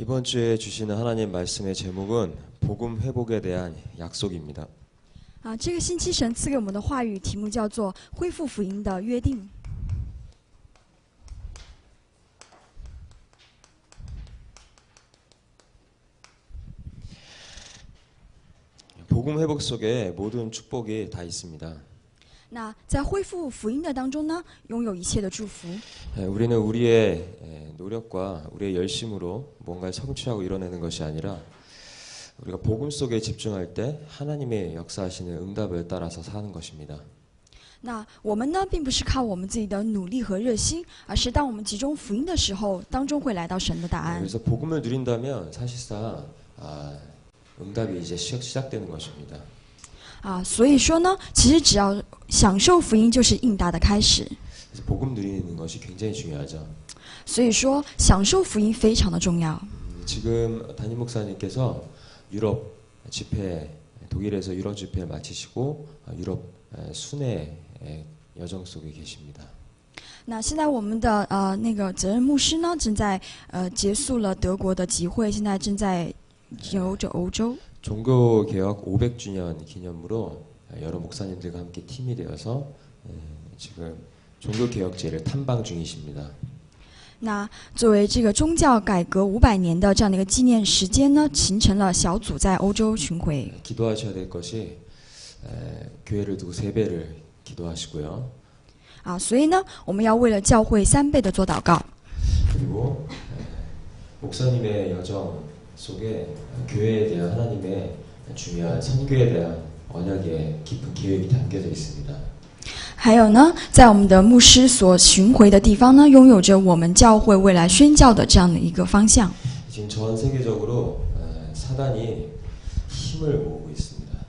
이번 주에 주시는 하나님 말씀의 제목은 복음 회복에 대한 약속입니다. 这个星期神赐给我们的话语题目叫做恢复福音的约定。 복음 회복 속에 모든 축복이 다 있습니다. 那在恢复福音的当中呢，拥有一切的祝福。 우리는 우리의 노력과 우리의 열심으로 뭔가를 성취하고 이뤄내는 것이 아니라 우리가 복음 속에 집중할 때 하나님의 역사하시는 응답을 따라서 사는 것입니다. 那我们呢，并不是靠我们自己的努力和热心，而是当我们集中福音的时候，当中会来到神的答案。 그래서 복음을 누린다면 사실상 응답이 이제 시작되는 것입니다. 所以说呢，其实只要享受福音，就是应答的开始。 그래서 복음 누리는 것이 굉장히 중요하죠. 所以说，享受福音非常的重要。 지금 담임 목사님께서 유럽 집회, 독일에서 유럽 집회를 마치시고 유럽 순회 여정 속에 계십니다. 那现在我们的那个责任牧师呢，正在结束了德国的集会，现在正在游着欧洲。 종교개혁 500주년 기념으로 여러 목사님들과 함께 팀이 되어서 지금 종교개혁제를 탐방 중이십니다. 那作为这个宗教改革500年的这样的一个纪念时间呢，形成了小组在欧洲巡回。 기도하셔야 될 것이 교회를 두고 3배를 기도하시고요. 所以呢，我们要为了教会3倍的做祷告。 그리고 목사님의 여정 속에 교회에 대한 하나님의 중요한 선교에 대한 언약의 깊은 계획이 담겨져 있습니다. 还有呢，在我们的牧师所巡回的地方呢，拥有着我们教会未来宣教的这样的一个方向。 지금 전 세계적으로 사단이 힘을 모으고 있습니다.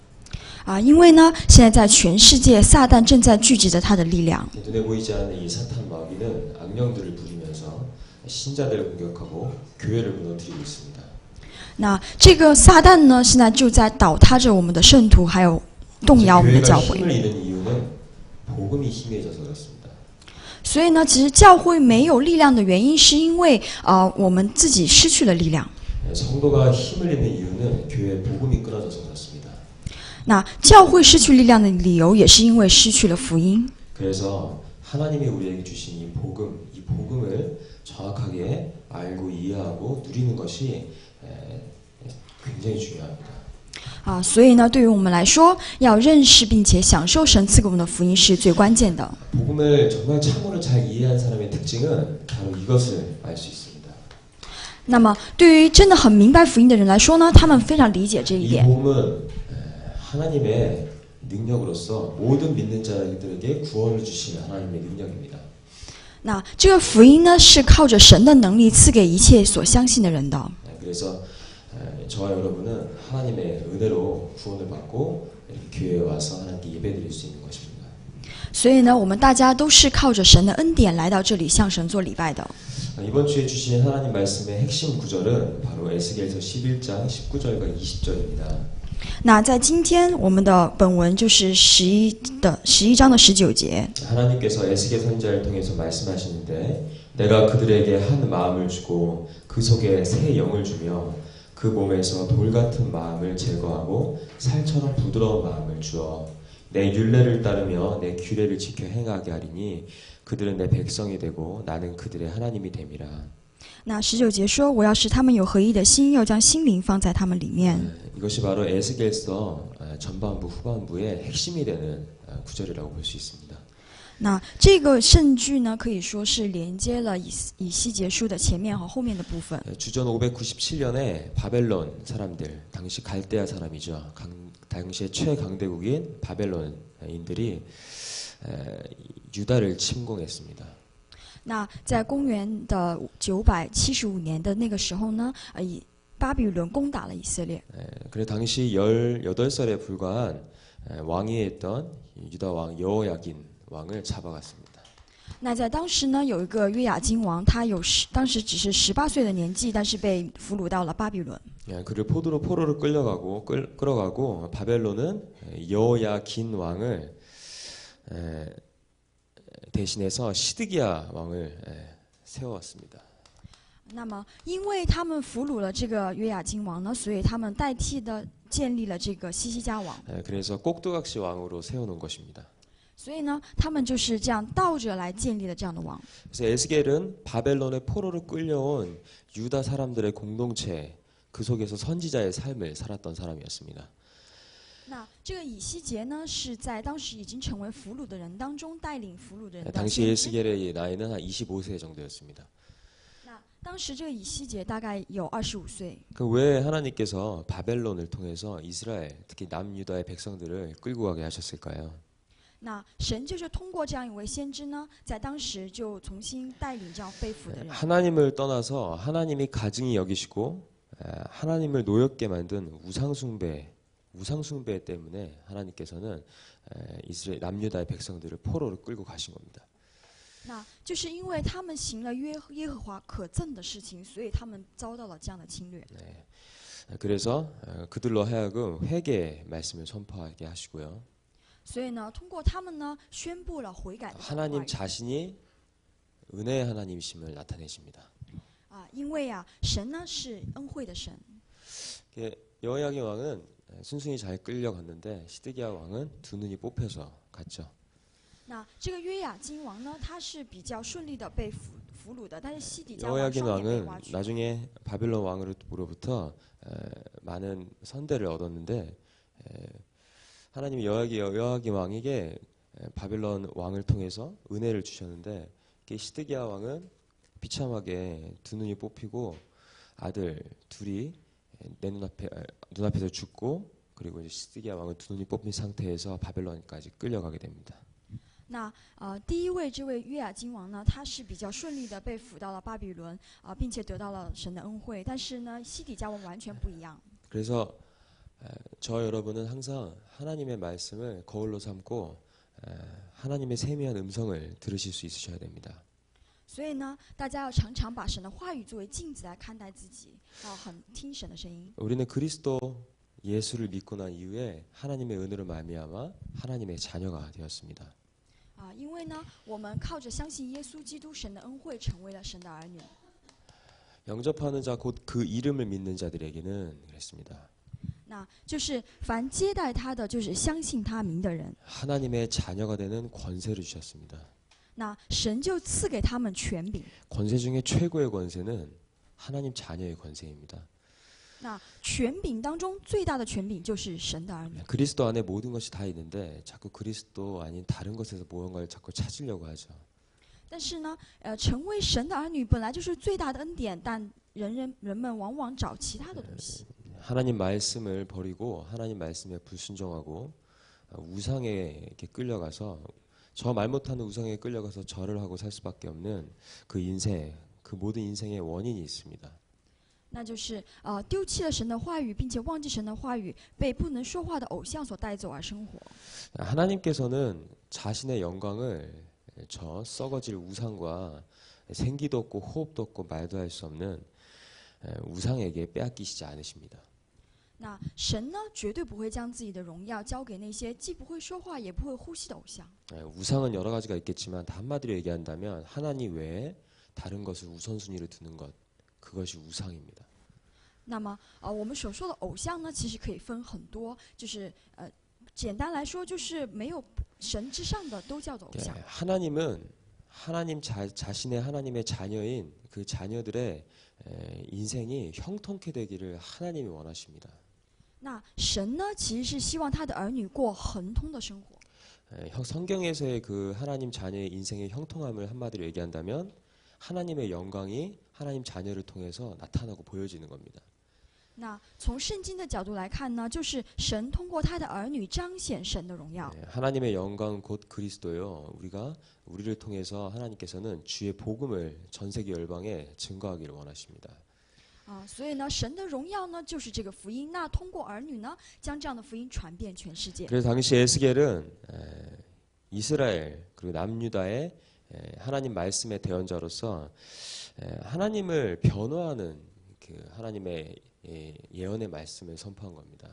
因为呢，现在在全世界，撒旦正在聚集着他的力量。 눈에 보이지 않는 이 사탄 마귀는 악령들을 부리면서 신자들을 공격하고 교회를 무너뜨리고 있습니다. 那这个撒旦呢，现在就在倒塌着我们的圣徒，还有动摇我们的教 교회가 会。 힘을 잃은 이유는 복음이 힘해져서 그렇습니다. 所以呢，其实教会没有力量的原因，是因为我们自己失去了力量。 성도가 힘을 잃는 이유는 교회 복음이 끊어져서 그렇습니다. 那教会失去力量的理由，也是因为失去了福音。 그래서 하나님이 우리에게 주신 이 복음을 정확하게 알고 이해하고 누리는 것이 굉장히 중요합니다. 所以呢，对于我们来说，要认识并且享受神赐给我们的福音是最关键的。 복음을 정말 참으로 잘 이해한 사람의 특징은 바로 이것을 알 수 있습니다. 那么，对于真的很明白福音的人来说呢，他们非常理解这一 이 点。 복음은 하나님의 능력으로서 모든 믿는 자들에게 구원을 주시는 하나님의 능력입니다. 那这个福音呢，是靠着神的能力赐给一切所相信的人的。 그래서 저와 여러분은 하나님의 은혜로 구원을 받고 이렇게 교회에 와서 하나님께 예배드릴 수 있는 것입니다. 所以呢，我们大家都是靠着神的恩典来到这里向神做礼拜的。 이번 주에 주신 하나님 말씀의 핵심 구절은 바로 에스겔서 11장 19절과 20절입니다. 那在今天我们的本文就是11章的19节。 하나님께서 에스겔 선지자를 통해서 말씀하시는데 내가 그들에게 한 마음을 주고 그 속에 새 영을 주며 그 몸에서 돌 같은 마음을 제거하고 살처럼 부드러운 마음을 주어 내 율례를 따르며 내 규례를 지켜 행하게 하리니 그들은 내 백성이 되고 나는 그들의 하나님이 됨이라. 那19节说，我要使他们有合一的心，要将心灵放在他们里面。 이것이 바로 에스겔서 전반부 후반부의 핵심이 되는 구절이라고 볼 수 있습니다. 那这个圣句呢，可以说是连接了以西结书的前面和后面的部分。 주전 597년에 바벨론 사람들, 당시 갈대아 사람이죠. 당시의 최강대국인 바벨론인들이 유다를 침공했습니다. 那在公元的975年的那个时候呢，巴比伦攻打了以色列。 그래 당시 18살에 불과한 왕위에 있던 유다 왕 여호야긴 왕을 잡아갔습니다. 那在当时呢，有一个约雅金王，他当时只是18岁的年纪，但是被俘虏到了巴比伦。 그를 포로로 끌어가고 바벨론은 여호야긴 왕을 대신해서 시드기야 왕을 세워왔습니다. 那么，因为他们俘虏了这个约雅斤王呢，所以他们代替的建立了这个西西家王。 그래서 꼭두각시 왕으로 세워놓은 것입니다. 所以呢，他们就是这样倒着来建立了这样的王。 그래서 에스겔은 바벨론의 포로로 끌려온 유다 사람들의 공동체 그 속에서 선지자의 삶을 살았던 사람이었습니다. 那这个以西结呢，是在当时已经成为俘虏的人当中带领俘虏的人当 당시 先知。 에스겔의 나이는 한 25세 정도였습니다. 那当时这个以西结大概有25岁。 그 왜 하나님께서 바벨론을 통해서 이스라엘, 특히 남유다의 백성들을 끌고 가게 하셨을까요? 那神就是通过这样一位先知呢，在当时就重新带领这样被俘的人。 하나님을 떠나서 하나님이 가증히 여기시고 하나님을 노엽게 만든 우상숭배 때문에 하나님께서는 이스라엘 남유다의 백성들을 포로로 끌고 가신 겁니다. 那就是因为他们行了耶和华可憎的事情，所以他们遭到了这样的侵略。 네. 그래서 그들로 하여금 회개의 말씀을 선포하게 하시고요. 所以呢，通过他们呢，宣布了悔改的话 하나님 语 자신이 은혜의 하나님이심을 나타내십니다. 啊，因为啊，神呢是恩惠的神。 여호야긴 왕은 순순히 잘 끌려갔는데 시드기야 왕은 두 눈이 뽑혀서 갔죠. 那这个约雅斤王呢，他是比较顺利的被俘虏的，但是西底家王 여호야긴 双眼被 왕은 挖去。 나중에 바빌론 왕으로부터 많은 선대를 얻었는데 하나님이 여호야긴 왕에게 바빌론 왕을 통해서 은혜를 주셨는데 시드기야 왕은 비참하게 두 눈이 뽑히고 아들 둘이 내 눈앞에서 죽고 그리고 이제 시드기야 왕은 두 눈이 뽑힌 상태에서 바벨론까지 끌려가게 됩니다. 那第一位这位约雅斤王呢，他是比较顺利的被俘到了巴比伦并且得到了神的恩惠。但是呢，西底家王完全不一样。 그래서 저 여러분은 항상 하나님의 말씀을 거울로 삼고 하나님의 세미한 음성을 들으실 수 있으셔야 됩니다. 所以呢，大家要常常把神的话语作为镜子来看待自己，要很听神的声音。 우리는 그리스도 예수를 믿고 난 이후에 하나님의 은혜로 말미암아 하나님의 자녀가 되었습니다. 因为呢，我们靠着相信耶稣基督神的恩惠，成为了神的儿女。 영접하는 자 곧 그 이름을 믿는 자들에게는 그랬습니다. 那就是凡接待他的，就是相信他名的人。 하나님의 자녀가 되는 권세를 주셨습니다. 那神就赐给他们权柄。 권세 중에 최고의 권세는 하나님 자녀의 권세입니다. 那权柄当中最大的权柄就是神的儿女。 그리스도 안에 모든 것이 다 있는데 자꾸 그리스도 아닌 다른 것에서 무언가를 자꾸 찾으려고 하죠. 但是呢，成为神的儿女本来就是最大的恩典，但人们往往找其他的东西。 하나님 말씀을 버리고 하나님 말씀에 불순종하고 우상에게 끌려가서 저 말 못하는 우상에 끌려가서 절을 하고 살 수밖에 없는 그 인생, 그 모든 인생의 원인이 있습니다. 那就是丢弃了神的话语，并且忘记神的话语，被不能说话的偶像所带走而生活。 하나님께서는 자신의 영광을 저 썩어질 우상과 생기도 없고 호흡도 없고 말도 할 수 없는 우상에게 빼앗기시지 않으십니다. 那神呢，绝对不会将自己的荣耀交给那些既不会说话也不会呼吸的偶像。 우상은 여러 가지가 있겠지만 한마디로 얘기한다면 하나님 외에 다른 것을 우선순위로 두는 것, 그것이 우상입니다. 那么我们所说的偶像呢，其实可以分很多，就是简单来说，就是没有神之上的都叫做偶像。 하나님은 하나님 자신의 하나님의 자녀인 그 자녀들의 인생이 형통케 되기를 하나님이 원하십니다. 那神呢，其实是希望他的儿女过恒通的生活。 성경에서의 그 하나님 자녀의 인생의 형통함을 한마디로 얘기한다면 하나님의 영광이 하나님 자녀를 통해서 나타나고 보여지는 겁니다. 那从圣经的角度来看呢，就是神通过他的儿女彰显神的荣耀。 하나님의 영광 곧 그리스도요. 우리를 통해서 하나님께서는 주의 복음을 전 세계 열방에 증거하기를 원하십니다. 所以呢，神的荣耀呢，就是这个福音。那通过儿女呢，将这样的福音传遍全世界。 그래서 당시 에스겔은 이스라엘 그리고 남유다의 하나님 말씀의 대언자로서 하나님을 변호하는 그 하나님의 예언의 말씀을 선포한 겁니다.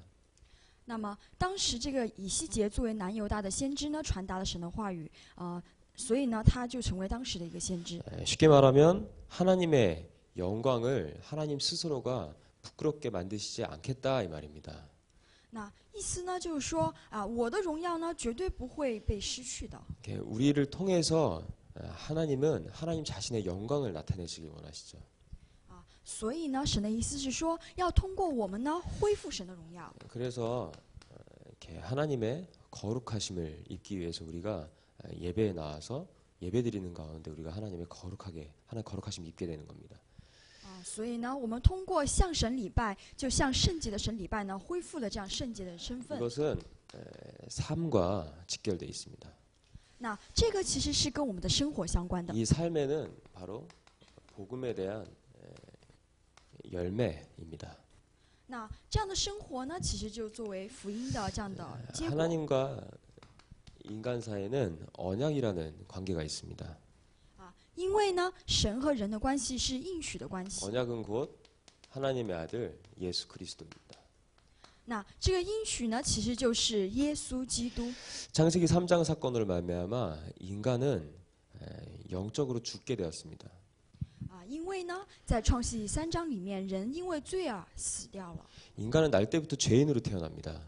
那么当时这个以西结作为南犹大的先知呢，传达了神的话语所以呢，他就成为当时的一个先知。 쉽게 말하면 하나님의 영광을 하나님 스스로가 부끄럽게 만드시지 않겠다 이 말입니다. 那意思呢，就是说我的荣耀呢，绝对不会被失去的。 이렇게 우리를 통해서 하나님은 하나님 자신의 영광을 나타내시길 원하시죠. 所以呢，神的意思是说，要通过我们呢，恢復神的荣耀。 그래서 이렇게 하나님의 거룩하심을 입기 위해서 우리가 예배에 나와서 예배드리는 가운데 우리가 하나님의 거룩하심 입게 되는 겁니다. 所以呢，我们通过向神礼拜，就向圣洁的神礼拜呢，恢复了这样圣洁的身份。 이것은 삶과 직결돼 있습니다. 那这个其实是跟我们的生活相关的。 이 삶에는 바로 복음에 대한 열매입니다. 那这样的生活呢，其实就作为福音的这样的结果。 하나님과 인간 사이에는 언약이라는 관계가 있습니다. 因为呢，神和人的关系是应许的关系。 언약은 곧 하나님의 아들 예수 그리스도입니다. 那这个应许呢，其实就是耶稣基督。 창세기 3장 사건으로 말미암아 인간은 영적으로 죽게 되었습니다. 因为呢，在创世纪3章里面，人因为罪而死掉了。 인간은 날 때부터 죄인으로 태어납니다.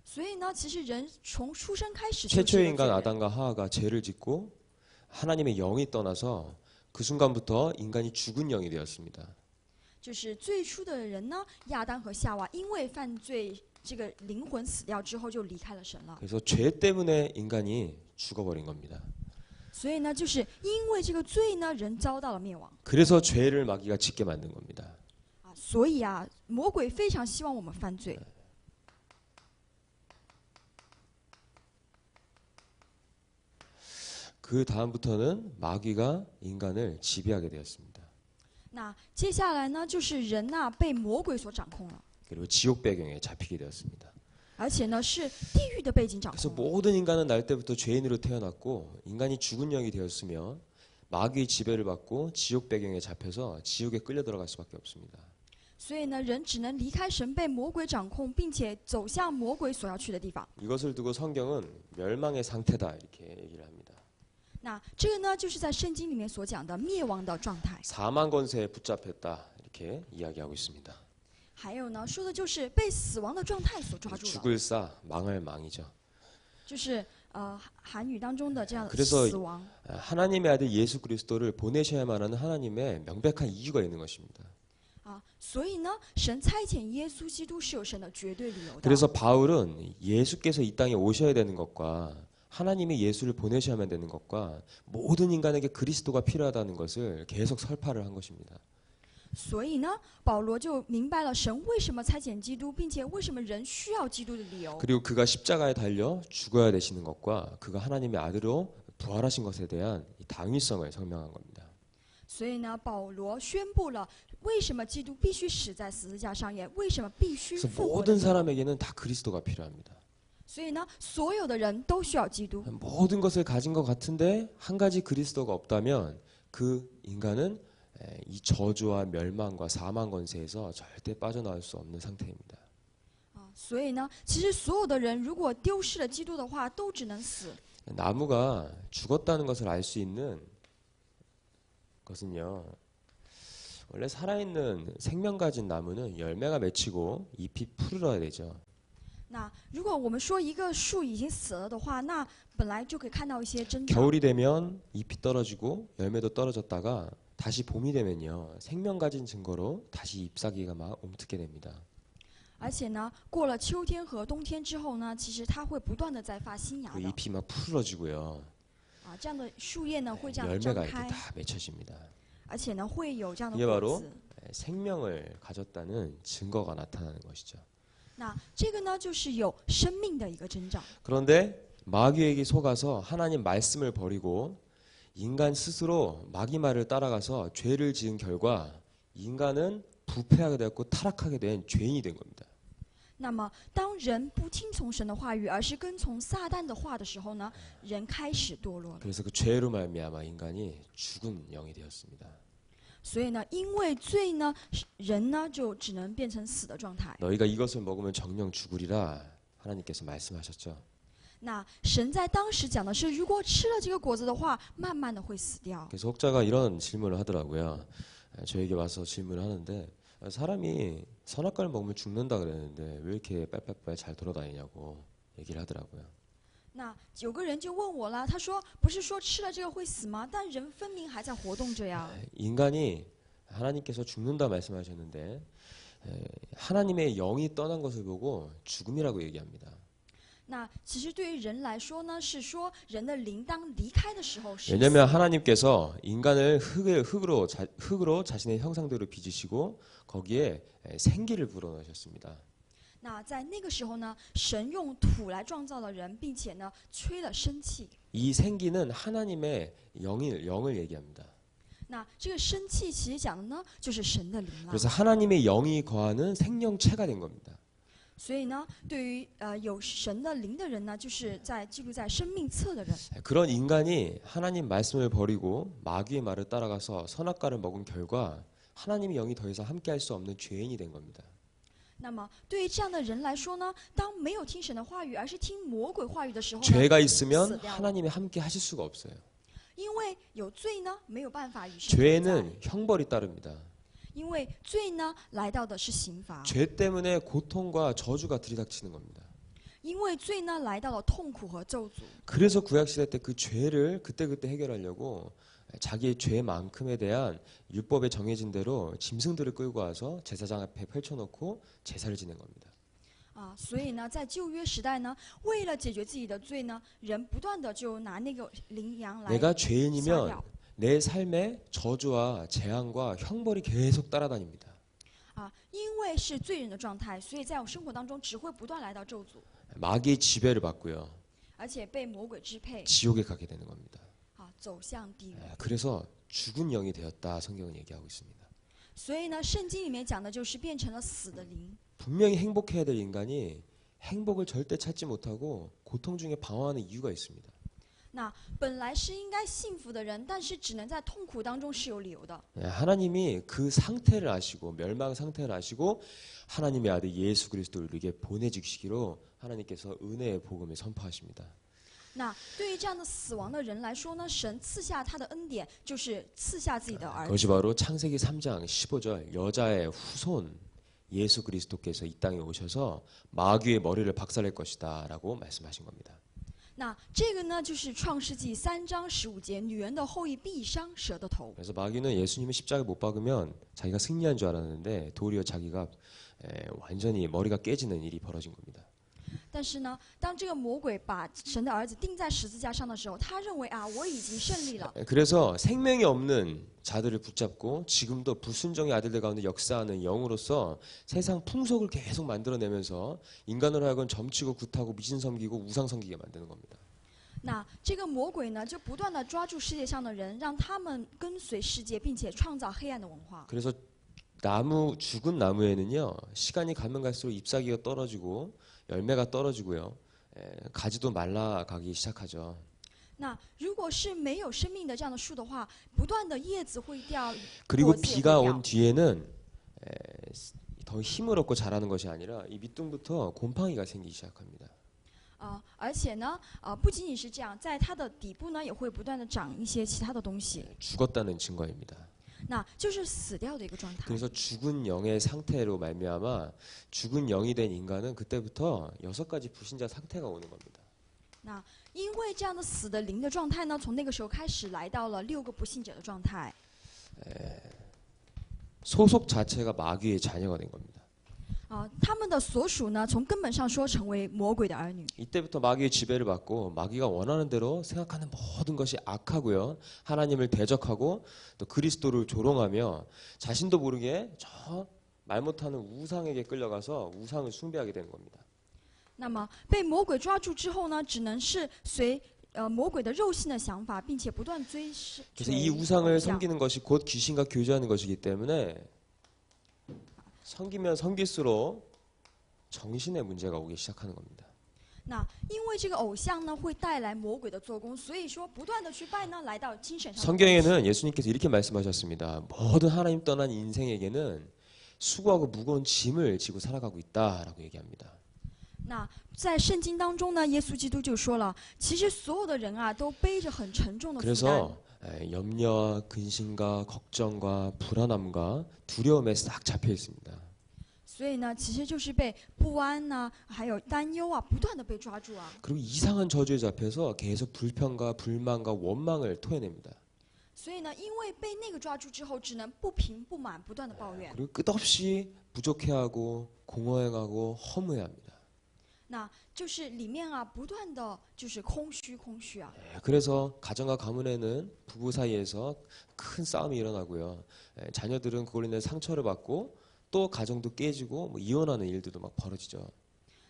所以呢，其实人从出生开始就 최초의 是 인간 罪人。 아담과 하와가 죄를 짓고 하나님의 영이 떠나서 그 순간부터 인간이 죽은 영이 되었습니다. 就是最初的人呢，亚当和夏娃因为犯罪，这个灵魂死掉之后就离开了神了。 그래서 죄 때문에 인간이 죽어버린 겁니다. 所以呢，就是因为这个罪呢，人遭到了灭亡。 그래서 죄를 마귀가 짓게 만든 겁니다. 所以魔鬼非常希望我们犯罪。 그 다음부터는 마귀가 인간을 지배하게 되었습니다. 那接下来呢，就是人被魔鬼所掌控了， 그리고 지옥 배경에 잡히게 되었습니다. 而且呢是地狱的背景掌 그래서 控。 모든 인간은 날 때부터 죄인으로 태어났고 인간이 죽은 영이 되었으며 마귀의 지배를 받고 지옥 배경에 잡혀서 지옥에 끌려 들어갈 수밖에 없습니다. 所以呢，人只能离开神，被魔鬼掌控，并且走向魔鬼所要去的地方。 이것을 두고 성경은 멸망의 상태다 이렇게 얘기를 합니다. 那这个呢，就是在圣经里面所讲的灭亡的状态。 사망 권세에 붙잡혔다 이렇게 이야기하고 있습니다. 还有呢，说的就是被死亡的状态所抓住了， 죽을 사 망할 망이죠. 就是韩语当中的这样的 그래서 死亡。 하나님의 아들 예수 그리스도를 보내셔야만 하는 하나님의 명백한 이유가 있는 것입니다. 所以呢，神差遣耶稣基督是有神的绝对理由的。 그래서 바울은 예수께서 이 땅에 오셔야 되는 것과 하나님이 예수를 보내셔야만 되는 것과 모든 인간에게 그리스도가 필요하다는 것을 계속 설파를 한 것입니다. 所以呢，保罗就明白了神为什么差遣基督，并且为什么人需要基督的理由。 그리고 그가 십자가에 달려 죽어야 되시는 것과 그가 하나님의 아들로 부활하신 것에 대한 이 당위성을 설명한 겁니다. 所以呢，保罗宣布了为什么基督必须死在十字架上，也为什么必须 그래서 复活的 모든 理由。 사람에게는 다 그리스도가 필요합니다. 所以呢，所有的人都需要基督。 모든 것을 가진 것 같은데 한 가지 그리스도가 없다면 그 인간은 이 저주와 멸망과 사망 권세에서 절대 빠져나올 수 없는 상태입니다. 所以呢，其实所有的人如果丢失了基督的话，都只能死。 나무가 죽었다는 것을 알 수 있는 것은요. 원래 살아있는 생명 가진 나무는 열매가 맺히고 잎이 푸르러야 되죠. 那如果我们说一个树已经死了的话，那本来就可以看到一些征兆。 겨울이 되면 잎이 떨어지고 열매도 떨어졌다가 다시 봄이 되면요. 생명 가진 증거로 다시 잎사귀가 막 움트게 됩니다. 而且呢，过了秋天和冬天之后呢，其实它会不断的在发新芽 그 的。 잎이 막 푸르러지고요. 这样的树叶呢会这样的张 열매가 이렇게 开， 다 맺혀집니다. 而且呢会有这样的 이게 果 바로 子。 생명을 가졌다는 증거가 나타나는 것이죠. 那这个呢就是有生命的一个征兆。 그런데 마귀에게 속아서 하나님 말씀을 버리고 인간 스스로 마귀 말을 따라가서 죄를 지은 결과 인간은 부패하게 되었고 타락하게 된 죄인이 된 겁니다. 那么当人不听从神的话语，而是跟从撒旦的话的时候呢，人开始堕落了。 그래서 그 죄로 말미암아 인간이 죽은 영이 되었습니다. 所以呢，因为罪呢，人呢就只能变成死的状态。 너희가 이것을 먹으면 정령 죽으리라 하나님께서 말씀하셨죠. 那神在当时讲的是，如果吃了这个果子的话，慢慢的会死掉。 그래서 혹자가 이런 질문을 하더라고요. 저에게 와서 질문을 하는데 사람이 선악과를 먹으면 죽는다 그랬는데 왜 이렇게 빨빨빨 잘 돌아다니냐고 얘기를 하더라고요. 那有个人就问我了，他说：“不是说吃了这个会死吗？但人分明还在活动着呀。” 인간이 하나님께서 죽는다 말씀하셨는데 하나님의 영이 떠난 것을 보고 죽음이라고 얘기합니다. 那其实对于人来说呢，是说人的灵当离开的时候是死。 왜냐하면 하나님께서 인간을 흙으로 자신의 형상대로 빚으시고 거기에 생기를 불어넣으셨습니다. 那在那个时候呢，神用土来创造了人，并且呢吹了生气。 이 생기는 하나님의 영을 얘기합니다. 那这个生气其实讲的呢，就是神的灵了。 그래서 하나님의 영이 거하는 생명체가 된 겁니다. 所以呢，对于有神的灵的人呢，就是记录在生命册的人。 그런 인간이 하나님 말씀을 버리고 마귀의 말을 따라가서 선악과를 먹은 결과 하나님의 영이 더 이상 함께할 수 없는 죄인이 된 겁니다. 那么对于这样的人来说呢，当没有听神的话语，而是听魔鬼话语的时候呢， 죄가 있으면 死掉了。 하나님이 함께 하실 수가 없어요. 因为有罪呢，没有办法与神同在。 죄는 형벌이 따릅니다. 因为罪呢，来到的是刑罚。 죄 때문에 고통과 저주가 들이닥치는 겁니다. 因为罪呢，来到了痛苦和咒诅。 그래서 구약시대 때 그 죄를 그때그때 해결하려고 자기의 죄만큼에 대한 율법에 정해진 대로 짐승들을 끌고 와서 제사장 앞에 펼쳐놓고 제사를 지낸 겁니다. 所以呢，在旧约时代呢，为了解决自己的罪呢，人不断的就拿那个羚羊来 내가 杀 죄인이면 掉。 내 삶에 저주와 재앙과 형벌이 계속 따라다닙니다. 因为是罪人的状态，所以在我生活当中只会不断来到咒诅， 마귀의 지배를 받고요. 而且被魔鬼支配， 지옥에 가게 되는 겁니다. 走向地狱。 그래서 죽은 영이 되었다 성경은 얘기하고 있습니다. 所以呢，圣经里面讲的就是变成了死的灵。 분명히 행복해야 될 인간이 행복을 절대 찾지 못하고 고통 중에 방황하는 이유가 있습니다. 那本来是应该幸福的人，但是只能在痛苦当中是有理由的。 하나님이 그 상태를 아시고 멸망 상태를 아시고 하나님의 아들 예수 그리스도를 우리에게 보내주시기로 하나님께서 은혜의 복음을 선포하십니다. 那对于这样的死亡的人来说呢，神赐下他的恩典，就是赐下自己的儿子。 그것이 바로 창세기 3장 15절 여자의 후손 예수 그리스도께서 이 땅에 오셔서 마귀의 머리를 박살낼 것이다 라고 말씀하신 겁니다. 那这个呢，就是创世纪3章15节，女人的后裔必伤蛇的头。 그래서 마귀는 예수님이 십자가에 못 박으면 자기가 승리한 줄 알았는데 도리어 자기가 완전히 머리가 깨지는 일이 벌어진 겁니다. 但是呢，当这个魔鬼把神的儿子钉在十字架上的时候，他认为我已经胜利了。 그래서 생명이 없는 자들을 붙잡고 지금도 불순종의 아들들 가운데 역사하는 영으로서 세상 풍속을 계속 만들어내면서 인간으로 하여금 점치고 굿하고 미신 섬기고 우상 섬기게 만드는 겁니다. 那这个魔鬼呢，就不断的抓住世界上的人，让他们跟随世界，并且创造黑暗的文化。 그래서 죽은 나무에는요 시간이 가면 갈수록 잎사귀가 떨어지고 열매가 떨어지고요 가지도 말라가기 시작하죠. 那如果是没有生命的这样的树的话，不断的叶子会掉， 그리고 果子也会 비가 掉 온 뒤에는 더 힘을 얻고 자라는 것이 아니라 이 밑둥부터 곰팡이가 생기기 시작합니다. 而且呢，不仅仅是这样，在它的底部呢，也会不断的长一些其他的东西， 죽었다는 증거입니다. 那就是死掉的一个状态。 그래서 죽은 영의 상태로 말미암아 죽은 영이 된 인간은 그때부터 6가지 불신자 상태가 오는 겁니다. 那因为这样的死的灵的状态呢，从那个时候开始来到了6个不信者的状态。 소속 자체가 마귀의 자녀가 된 겁니다. 他们的所属呢，从根本上说成为魔鬼的儿女。 이때부터 마귀의 지배를 받고 마귀가 원하는 대로 생각하는 모든 것이 악하고요. 하나님을 대적하고 또 그리스도를 조롱하며 자신도 모르게 저 말 못하는 우상에게 끌려가서 우상을 숭배하게 되는 겁니다. 那么被魔鬼抓住之后呢，只能是随魔鬼的肉性的想法，并且不断追视。 그래서 이 우상을 섬기는 것이 곧 귀신과 교제하는 것이기 때문에 섬기면 섬길수록 정신의 문제가 오기 시작하는 겁니다. 那因为这个偶像呢，会带来魔鬼的做工，所以说不断的去拜呢，来到精神上的。 성경에는 예수님께서 이렇게 말씀하셨습니다. 모든 하나님 떠난 인생에게는 수고하고 무거운 짐을 지고 살아가고 있다라고 얘기합니다. 那在圣经当中呢，耶稣基督就说了，其实所有的人都背着很沉重的负担。 그래서 염려와 근심과 걱정과 불안함과 두려움에 싹 잡혀 있습니다. 所以呢，其实就是被不安呐、还有担忧啊，不断的被抓住啊。 그리고 이상한 저주에 잡혀서 계속 불평과 불만과 원망을 토해냅니다. 所以呢，因为被那个抓住之后，只能不平不满，不断的抱怨。 그리고 끝없이 부족해하고 공허해하고 허무해합니다. 那就是里面啊，不断的就是空虚啊。 그래서 가정과 가문에는 부부 사이에서 큰 싸움이 일어나고요. 자녀들은 그걸로 인해 상처를 받고 또 가정도 깨지고 뭐 이혼하는 일들도 막 벌어지죠.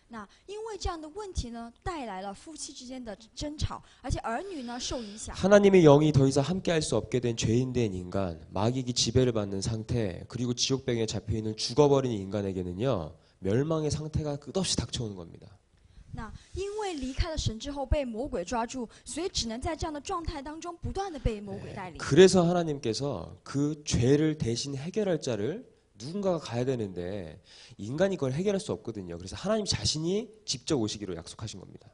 那因为这样的问题呢，带来了夫妻之间的争吵，而且儿女呢受影响。 하나님의 영이 더 이상 함께할 수 없게 된 죄인된 인간, 마귀에게 지배를 받는 상태, 그리고 지옥병에 잡혀있는 죽어버린 인간에게는요, 멸망의 상태가 끝없이 닥쳐오는 겁니다. 那因为离开了神之后被魔鬼抓住，所以只能在这样的状态当中不断的被魔鬼带领。 그래서 하나님께서 그 죄를 대신 해결할 자를 누군가가 가야 되는데 인간이 그걸 해결할 수 없거든요. 그래서 하나님 자신이 직접 오시기로 약속하신 겁니다.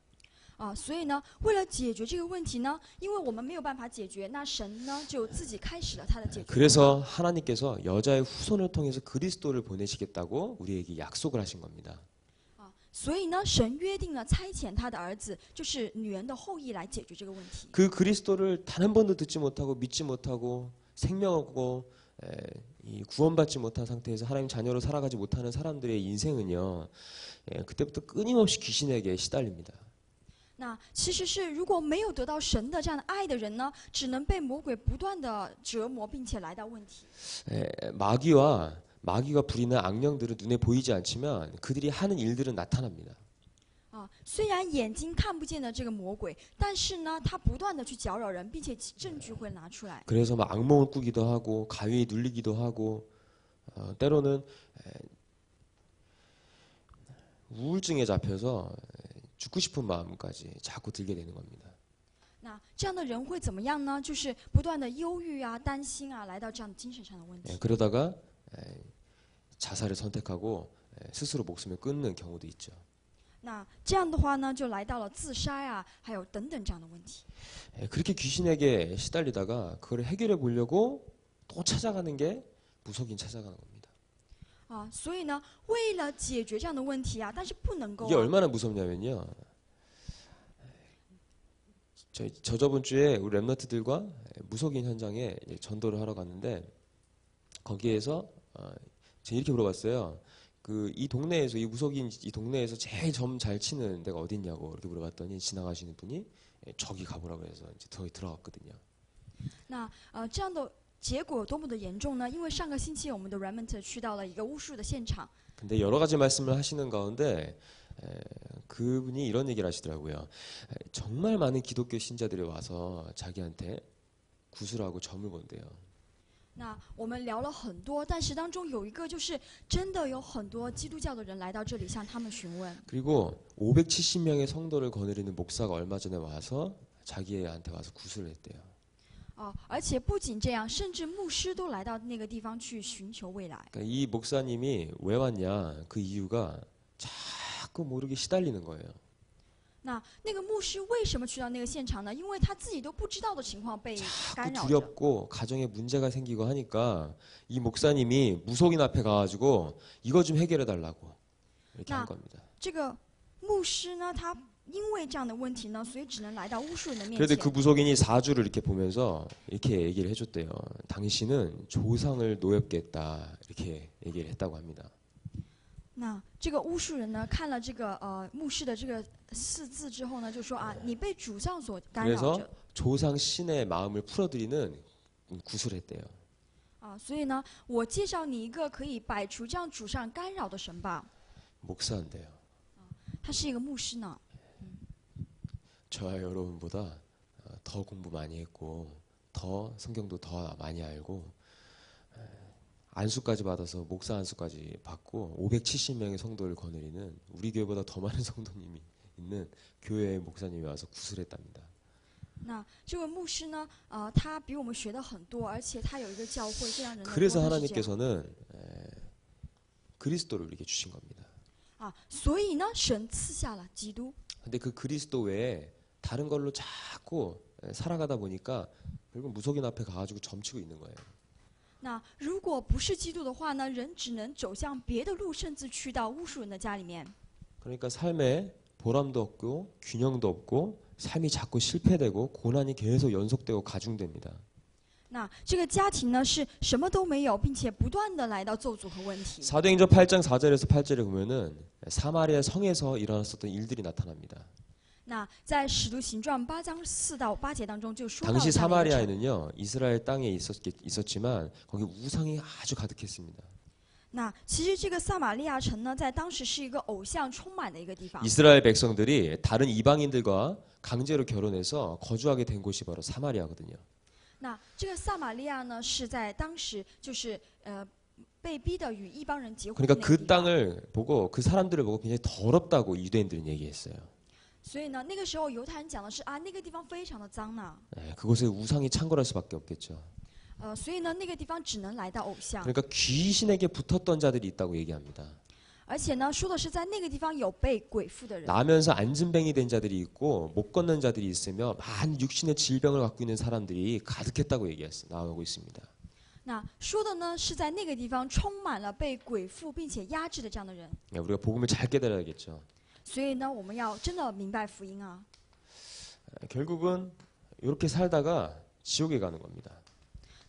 所以呢，为了解决这个问题呢，因为我们没有办法解决，那神呢就自己开始了他的解决。 그래서 하나님께서 여자의 후손을 통해서 그리스도를 보내시겠다고 우리에게 약속을 하신 겁니다. 所以呢，神约定了差遣他的儿子，就是女人的后裔来解决这个问题。 그 그리스도를 단 한 번도 듣지 못하고 믿지 못하고 생명 없고 이 구원받지 못한 상태에서 하나님 자녀로 살아가지 못하는 사람들의 인생은요, 그때부터 끊임없이 귀신에게 시달립니다. 那其实是如果没有得到神的这样的爱的人呢，只能被魔鬼不断的折磨，并且来到问题。 마귀가 부리는 악령들은 눈에 보이지 않지만 그들이 하는 일들은 나타납니다. 虽然眼睛看不见的这个魔鬼，但是呢，他不断的去搅扰人，并且证据会拿出来。 그래서 막 악몽을 꾸기도 하고 가위에 눌리기도 하고 때로는 우울증에 잡혀서 죽고 싶은 마음까지 자꾸 들게 되는 겁니다. 那这样的人会怎么样呢？就是不断的忧郁啊、担心啊，来到这样精神上的问题。 그러다가 자살을 선택하고 스스로 목숨을 끊는 경우도 있죠. 那这样的话呢，就来到了自杀啊，还有等等这样的问题。 그렇게 귀신에게 시달리다가 그걸 해결해 보려고 또 찾아가는 게 무속인 찾아가는 겁니다. 所以呢，为了解决这样的问题啊，但是不能够、 이게 얼마나 무섭냐면요. 저번 주에 우리 랩너트들과 무속인 현장에 전도를 하러 갔는데 거기에서 제가 이렇게 물어봤어요. 이 동네에서 이 무속인 이 동네에서 제일 점 잘 치는 데가 어딨냐고 이렇게 물어봤더니 지나가시는 분이 저기 가보라고 해서 이제 거기 들어갔거든요. 那这样的结果有多么的严重呢？因为上个星期我们的 Remnant 去到了一个巫术的现场。 근데 여러 가지 말씀을 하시는 가운데 그분이 이런 얘기를 하시더라고요. 정말 많은 기독교 신자들이 와서 자기한테 구슬하고 점을 건대요. 那我们聊了很多，但是当中有一个就是真的有很多基督教的人来到这里向他们询问。 그리고 570명의 성도를 거느리는 목사가 얼마 전에 와서 자기한테 와서 구슬을 했대요. 而且不仅这样，甚至牧师都来到那个地方去寻求未来。 그러니까 이 목사님이 왜 왔냐 그 이유가 자꾸 모르게 시달리는 거예요. 那个牧师为什么去到那个现场呢？因为他自己都不知道的情况被干 자꾸 扰着。 두렵고 가정에 문제가 생기고 하니까 이 목사님이 무속인 앞에 가가지고 이거 좀 해결해 달라고 이렇게 한 겁니다. 这个牧师呢，他因为这样的问题呢，所以只能来到巫术人的面 그런데 前。 그 무속인이 사주를 이렇게 보면서 이렇게 얘기를 해줬대요. 당신은 조상을 노엽게 했다 이렇게 얘기를 했다고 합니다. 那这个巫术人呢，看了这个牧师的这个四字之后呢，就说你被主上所干扰 그래서 着。 조상 신의 마음을 풀어드리는 구슬했대요. 所以呢，我介绍你一个可以摆除这样主上干扰的神吧。 목사인데요. 他是一个牧师呢。 저와 여러분보다 더 공부 많이 했고 더 성경도 더 많이 알고 안수까지 받아서 목사 안수까지 받고 570명의 성도를 거느리는 우리 교회보다 더 많은 성도님이 있는 교회의 목사님이 와서 구슬했답니다. 那这位牧师呢，他比我们学的很多，而且他有一个教会，这样人的 그래서 多。他是这样 하나님께서는 그리스도를 우리에게 주신 겁니다. 所以呢，神赐下了基督。 근데 그 그리스도 외에 다른 걸로 자꾸 살아가다 보니까 결국 무속인 앞에 가가지고 점치고 있는 거예요. 那如果不是基督的话呢，人只能走向别的路，甚至去到巫术人的家里面。 그러니까 삶에 보람도 없고 균형도 없고 삶이 자꾸 실패되고 고난이 계속 연속되고 가중됩니다. 那这个家庭呢是什么都没有，并且不断的来到咒诅和问题。 사도행전 8장 4절에서 8절에 보면은 사마리아 성에서 일어났었던 일들이 나타납니다. 那在使徒行传8章4到8节当中就说到 당시 这样的一个场 사마리아에는요 이스라엘 땅에 있었지만 거기 우상이 아주 가득했습니다. 那其实这个撒玛利亚城呢，在当时是一个偶像充满的一个地方。 이스라엘 백성들이 다른 이방인들과 강제로 결혼해서 거주하게 된 곳이 바로 사마리아거든요. 那这个撒玛利亚呢，是在当时就是被逼的与异邦人结婚的 그러니까 那个 그 地方。 땅을 보고 그 사람들을 보고 굉장히 더럽다고 유대인들은 얘기했어요. 所以呢，那个时候犹太人讲的是啊，那个地方非常的脏呢。 그곳에 우상이 창궐할 수밖에 없겠죠. 所以呢，那个地方只能来到偶像。 그러니까 귀신에게 붙었던 자들이 있다고 얘기합니다. 而且呢，说的是在那个地方有被鬼附的人。 나면서 앉은뱅이 된 자들이 있고 못 걷는 자들이 있으며 많은 육신의 질병을 갖고 있는 사람들이 가득했다고 나오고 있습니다. 那说的呢，是在那个地方充满了被鬼附并且压制的这样的人。 우리가 복음을 잘 깨달아야겠죠. 所以呢，我们要真的明白福音啊。 결국은 이렇게 살다가 지옥에 가는 겁니다.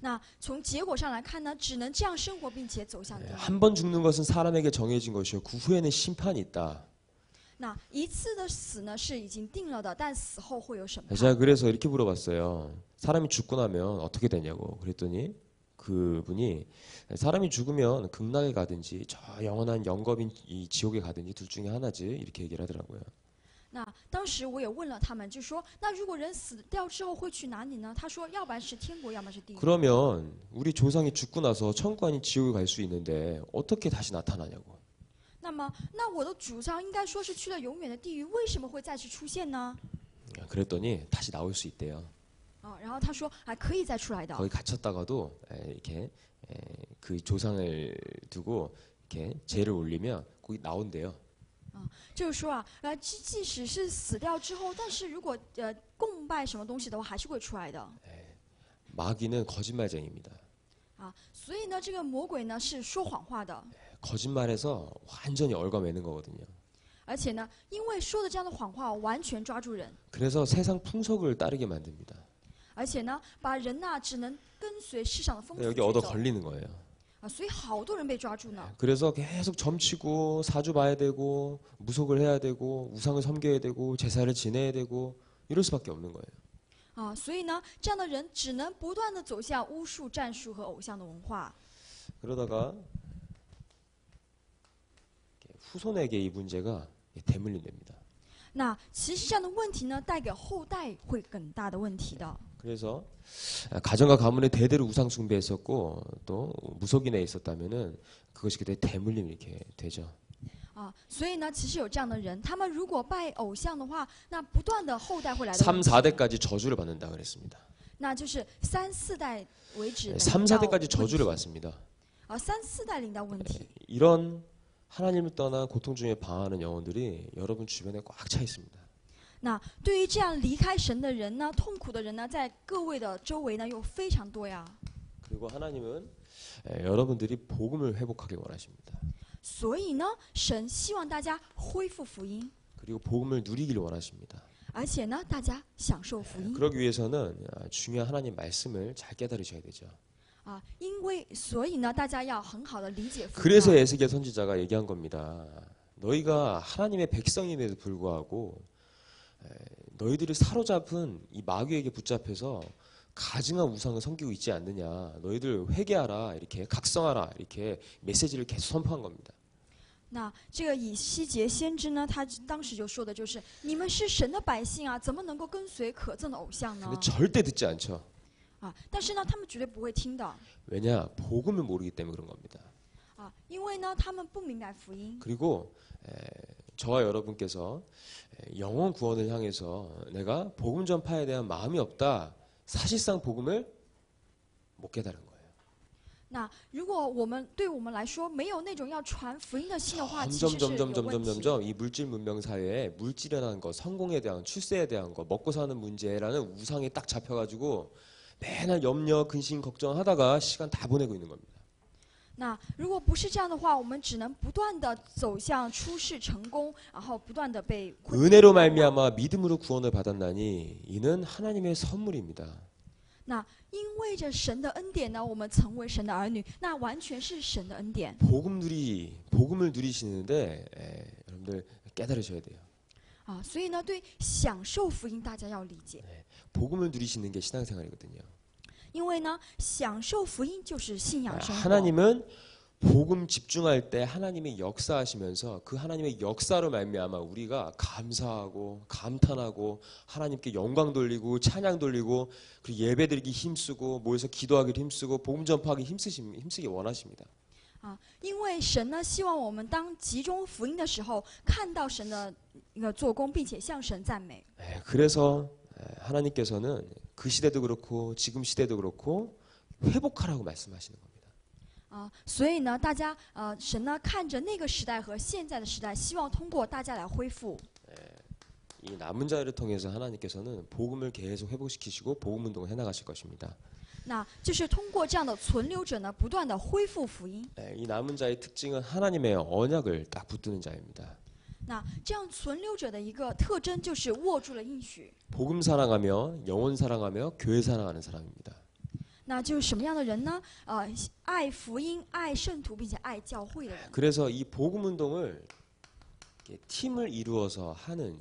那从结果上来看呢，只能这样生活并且走向地狱。 한 번 죽는 것은 사람에게 정해진 것이요 그 후에는 심판이 있다. 那一次的死呢是已经定了的，但死后会有审判。 제가 그래서 이렇게 물어봤어요. 사람이 죽고 나면 어떻게 되냐고. 그랬더니 그분이 사람이 죽으면 극락에 가든지 저 영원한 영겁인 이 지옥에 가든지 둘 중에 하나지 이렇게 얘기를 하더라고요. 那当时我也问了他们，就说那如果人死掉之后会去哪里呢？他说，要不然是天国，要么是地狱。 그러면 우리 조상이 죽고 나서 천국 아닌 지옥에 갈 수 있는데 어떻게 다시 나타나냐고. 那么，那我的主张应该说是去了永远的地狱，为什么会再次出现呢？ 그랬더니 다시 나올 수 있대요. 然后他说还可以再出来的。 거기 갇혔다가도 이렇게 그 조상을 두고 이렇게 제를 올리면 거기 나온대요. 就是说啊，即使是死掉之后，但是如果供拜什么东西的话，还是会出来的。 마귀는 거짓말쟁이입니다. 所以呢，这个魔鬼呢是说谎话的， 거짓말해서 완전히 얽어매는 거거든요. 而且呢，因为说的这样的谎话，完全抓住人， 그래서 세상 풍속을 따르게 만듭니다. 而且呢，把人呐只能跟随世上的风俗 여기 去 얻어 走 걸리는 거예요. 所以好多人被抓住呢。 그래서 계속 점치고 사주 봐야 되고 무속을 해야 되고 우상을 섬겨야 되고 제사를 지내야 되고 이럴 수밖에 없는 거예요. 所以呢，这样的人只能不断的走向巫术、战术和偶像的文化。 그러다가 후손에게 이 문제가 대물림 됩니다. 那其实这样的问题呢，带给后代会很大的问题的。 그래서 가정과 가문에 대대로 우상 숭배했었고 또 무속인에 있었다면은 그것이 그때 대물림 이렇게 되죠. 所以呢，其实有这样的人，他们如果拜偶像的话，那不断的后代会来到 3, 4대까지 저주를 받는다 그랬습니다. 那就是3、4代为止。 3, 4대까지 저주를 받습니다. 3、4代领到问题。 이런 하나님을 떠난 고통 중에 방황하는 영혼들이 여러분 주변에 꽉 차 있습니다. 那对于这样离开神的人呢，痛苦的人呢，在各位的周围呢，又非常多呀。 그리고 하나님은 여러분들이 복음을 회복하길 원하십니다. 所以呢，神希望大家恢复福音， 그리고 복음을 누리길 원하십니다. 而且呢，大家享受福音。 그러기 위해서는 중요한 하나님 말씀을 잘 깨달으셔야 되죠. 因为所以呢，大家要很好的理解福音。 그래서 에스겔 선지자가 얘기한 겁니다. 너희가 하나님의 백성임에도 불구하고 너희들이 사로잡은 이 마귀에게 붙잡혀서 가증한 우상을 섬기고 있지 않느냐. 너희들 회개하라. 이렇게 각성하라. 이렇게 메시지를 계속 선포한 겁니다. 那这个以西结先知呢，他当时就说的就是：你们是神的百姓啊，怎么能够跟随可憎的偶像呢？ 근데 절대 듣지 않죠. 但是呢，他们绝对不会听的。 왜냐? 복음을 모르기 때문에 그런 겁니다. 因为呢，他们不明白福音。 그리고 저와 여러분께서 영혼 구원을 향해서 내가 복음 전파에 대한 마음이 없다. 사실상 복음을 못 깨달은 거예요. 那如果对我们来说没有那种要传福音的心的话，其实是有问题。 점점 이 물질 문명 사회에 물질이라는 거, 성공에 대한 출세에 대한 거, 먹고 사는 문제라는 우상에 딱 잡혀가지고 맨날 염려, 근심, 걱정하다가 시간 다 보내고 있는 겁니다. 那如果不是这样的话，我们只能不断的走向出世成功，然后不断的被困住。 은혜로 말미암아 믿음으로 구원을 받았나니 이는 하나님의 선물입니다. 那因为着神的恩典呢，我们成为神的儿女，那完全是神的恩典 복음을 누리시는데 여러분들 깨달으셔야 돼요. 啊。所以呢，对享受福音，大家要理解， 복음을 누리시는 게 신앙생활이거든요. 因为呢，享受福音就是信仰生活。 하나님은 복음 집중할 때 하나님이 역사하시면서 그 하나님의 역사로 말미암아 우리가 감사하고 감탄하고 하나님께 영광 돌리고 찬양 돌리고 그리고 예배드리기 힘쓰고 모여서 기도하기 힘쓰고 복음 전파하기 힘쓰기 원하십니다. 啊，因为神呢，希望我们当集中福音的时候，看到神的一个做工，并且向神赞美。 그래서 하나님께서는 그 시대도 그렇고 지금 시대도 그렇고 회복하라고 말씀하시는 겁니다. 啊，所以呢，大家神呢看着那个时代和现在的时代，希望通过大家来恢复。 이 남은 자를 통해서 하나님께서는 복음을 계속 회복시키시고 복음 운동을 해나가실 것입니다. 那就是通过这样的存留者呢，不断的恢复福音。 이 남은 자의 특징은 하나님의 언약을 딱 붙드는 자입니다. 那这样存留者的一个特征就是握住了应许。 복음 사랑하며 영혼 사랑하며 교회 사랑하는 사람입니다. 那就是什么样的人呢？爱福音、爱圣徒，并且爱教会的人。 그래서 이 복음 운동을 팀을 이루어서 하는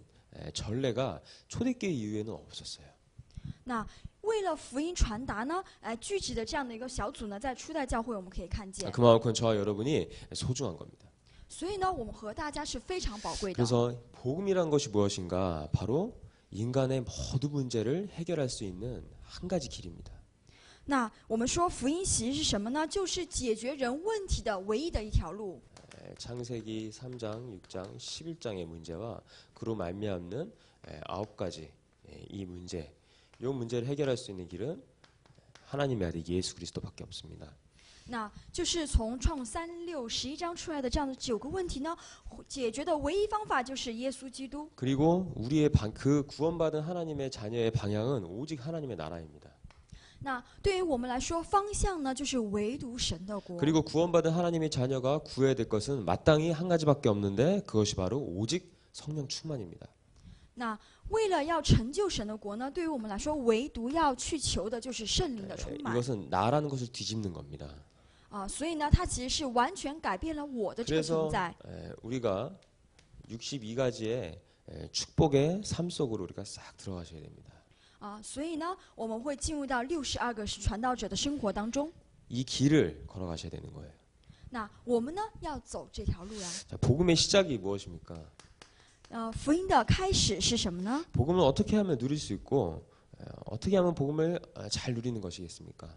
전례가 초대교회 이후에는 없었어요. 那为了福音传达呢，聚集的这样的一个小组呢，在初代教会我们可以看见。 그만큼 저와 여러분이 소중한 겁니다. 所以呢，我们和大家是非常宝贵的。 그래서 복음이란 것이 무엇인가? 바로 인간의 모든 문제를 해결할 수 있는 한 가지 길입니다. 那我们说福音其实是什么呢？就是解决人问题的唯一的一条路。 창세기 3장, 6장, 11장의 문제와 그로 말미암는 9가지 이 문제, 이 문제를 해결할 수 있는 길은 하나님의 아들 예수 그리스도밖에 없습니다. 那就是从创3、6、11章出来的这样的9个问题呢，解决的唯一方法就是耶稣基督。 그리고 우리의 그 구원받은 하나님의 자녀의 방향은 오직 하나님의 나라입니다. 那对于我们来说，方向呢就是唯独神的国。 그리고 구원받은 하나님의 자녀가 구해야 될 것은 마땅히 한 가지밖에 없는데 그것이 바로 오직 성령 충만입니다. 那为了要成就神的国呢，对于我们来说，唯独要去求的就是圣灵的充满。 이것은 나라는 것을 뒤집는 겁니다. 所以呢，它其实是完全改变了我的这个存 그래서 在。 우리가 62가지의 축복의 삶 속으로 우리가 싹 들어가셔야 됩니다. 所以呢，我们会进入到62个传道者的生活当中。 이 길을 걸어가셔야 되는 거예요. 那我们呢，要走这条路呀。 자, 복음의 시작이 무엇입니까? 福音的开始是什么呢？ 복음은 어떻게 하면 누릴 수 있고 어떻게 하면 복음을 잘 누리는 것이겠습니까?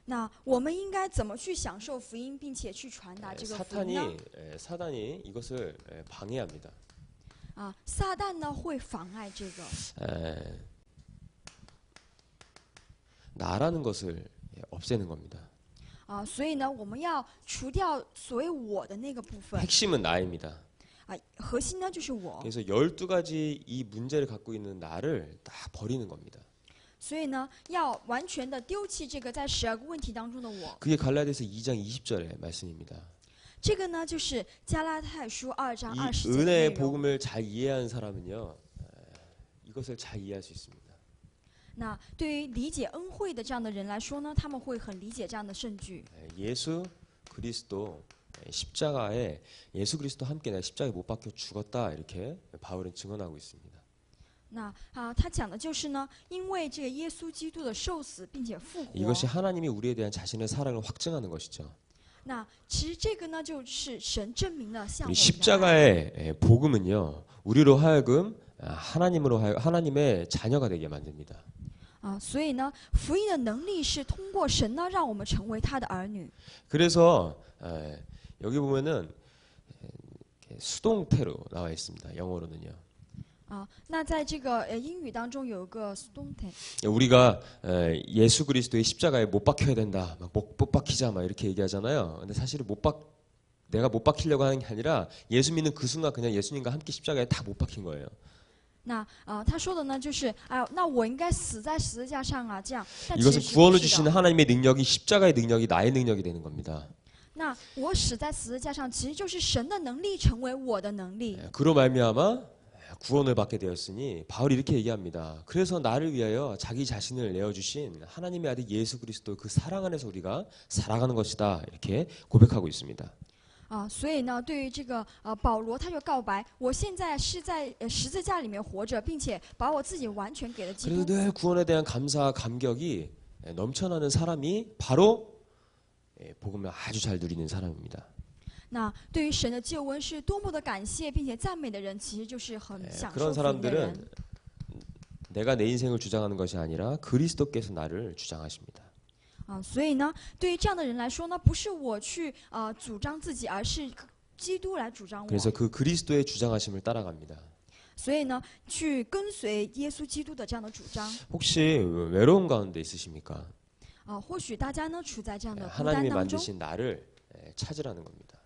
那我们应该怎么去享受福音，并且去传达这个福音呢？ 사단이 이것을 방해합니다. 撒旦呢会妨碍这个。 나라는 것을 없애는 겁니다. 所以呢，我们要除掉所谓我的那个部分。 핵심은 나입니다. 核心呢就是我。 그래서 12가지 이 문제를 갖고 있는 나를 딱 버리는 겁니다. 所以呢，要完全的丢弃这个在12个问题当中的我。 그게 갈라디아서 2장 20절의 말씀입니다. 这个呢，就是加拉太书2章 이 20节的内 은혜의 容。 복음을 잘 이해하는 사람은요, 이것을 잘 이해할 수 있습니다. 那对于理解恩惠的这样的人来说呢，他们会很理解这样的圣句。 예수 그리스도 십자가에 예수 그리스도 함께 내가 십자가에 못 박혀 죽었다 이렇게 바울은 증언하고 있습니다. 那他讲的就是呢，因为这个耶稣基督的受死并且复活。 이것이 하나님이 우리에 대한 자신의 사랑을 확증하는 것이죠. 那其实这个呢，就是神证明了向我 이 们的爱。 십자가의 복음은요, 우리로 하여금 하나님의 자녀가 되게 만듭니다. 所以呢，福音的能力是通过神呢，让我们成为他的儿女。 그래서 여기 보면은 수동태로 나와 있습니다. 영어로는요. 那在这个英语当中有一个 stone， 우리가 예수 그리스도의 십자가에 못 박혀야 된다, 못 박히자 막 이렇게 얘기하잖아요. 근데 사실은 내가 못 박히려고 하는 게 아니라 예수 믿는 그 순간 그냥 예수님과 함께 십자가에 다 못 박힌 거예요. 他说的呢，就是那我应该死在十字架上啊，这样。但其 이것은 实 구원을 不是 주시는 的。 하나님의 능력이 십자가의 능력이 나의 능력이 되는 겁니다. 那我死在十字架上，其实就是神的能力成为我的能力。 그로 말미암아 구원을 받게 되었으니 바울이 이렇게 얘기합니다. 그래서 나를 위하여 자기 자신을 내어주신 하나님의 아들 예수 그리스도 그 사랑 안에서 우리가 살아가는 것이다. 이렇게 고백하고 있습니다. 所以呢，对于这个保罗他就告白，我现在是在十字架里面活着，并且把我自己完全给了基 그래서 督。 늘 구원에 대한 감사와 감격이 넘쳐나는 사람이 바로 복음을 아주 잘 누리는 사람입니다. 那对于神的救恩是多么的感谢并且赞美的人，其实就是很享 그런 受福音的人。 사람들은 내가 내 인생을 주장하는 것이 아니라 그리스도께서 나를 주장하십니다. 所以呢，对于这样的人来说呢，不是我去主张自己，而是基督来主张我。 그래서 그 그리스도의 주장하심을 따라갑니다. 所以呢，去跟随耶稣基督的这样的主张。 혹시 외로움 가운데 있으십니까? 或许大家呢处在这样的孤单 하나님이 当中。 만드신 나를 찾으라는 겁니다.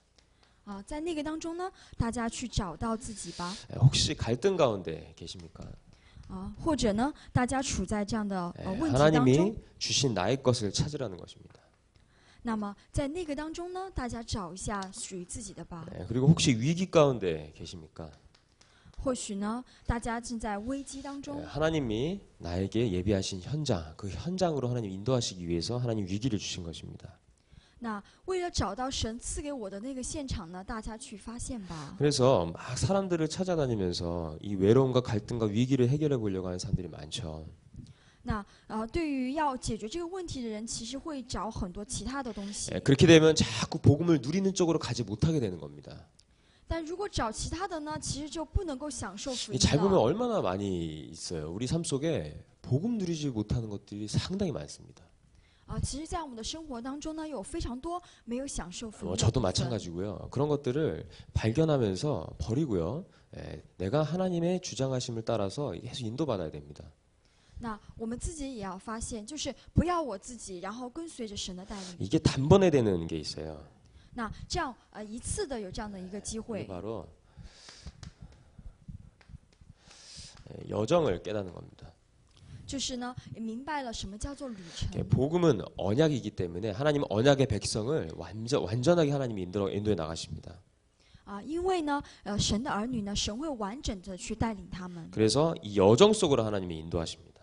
在那个当中呢，大家去找到自己吧。 혹시 갈등 가운데 계십니까? 或者呢，大家处在这样的问题当中。 하나님이 주신 나의 것을 찾으라는 것입니다. 那么在那个当中呢，大家找一下属于自己的吧。 그리고 혹시 위기 가운데 계십니까? 或许呢，大家正在危机当中。 하나님이 나에게 예비하신 현장, 그 현장으로 하나님 인도하시기 위해서 하나님 위기를 주신 것입니다. 那为了找到神赐给我的那个现场呢，大家去发现吧。 그래서 막 사람들을 찾아다니면서 이 외로움과 갈등과 위기를 해결해 보려고 하는 사람들이 많죠. 那对于要解决这个问题的人，其实会找很多其他的东西。 그렇게 되면 자꾸 복음을 누리는 쪽으로 가지 못하게 되는 겁니다. 但如果找其他的呢，其实就不能够享受福音 잘 보면 了。 얼마나 많이 있어요. 우리 삶 속에 복음 누리지 못하는 것들이 상당히 많습니다. 其实，在我们的生活当中呢，有非常多没有享受福音的 저도 部分。 마찬가지고요. 그런 것들을 발견하면서 버리고요. 내가 하나님의 주장하심을 따라서 계속 인도받아야 됩니다. 那我们自己也要发现，就是不要我自己，然后跟随着神的带领。 이게 단번에 되는 게 있어요. 那这样一次的有这样的一个机 이게 会， 바로 여정을 깨닫는 겁니다. 就是呢明白了什么叫做旅程。 복음은 언약이기 때문에 하나님은 언약의 백성을 완전하게 하나님이 인도해 나가십니다. 因为呢神的儿女呢，神会完整的去带领他们， 그래서 이 여정 속으로 하나님이 인도하십니다.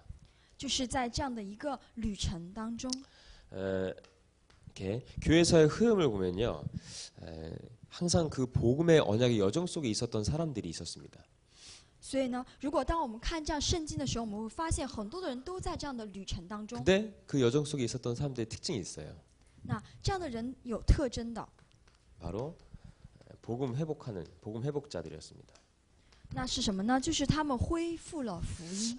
就是在这样的一个旅程当中。 이렇게 교회사의 흐름을 보면요, 항상 그 복음의 언약의 여정 속에 있었던 사람들이 있었습니다. 所以呢，如果当我们看这样圣经的时候，我们会发现很多的人都在这样的旅程当中。 근데 그 여정 속에 있었던 사람들의 특징이 있어요. 那这样的人有特征的， 바로 복음 회복자들이었습니다. 那是什么呢？就是他们恢复了福音。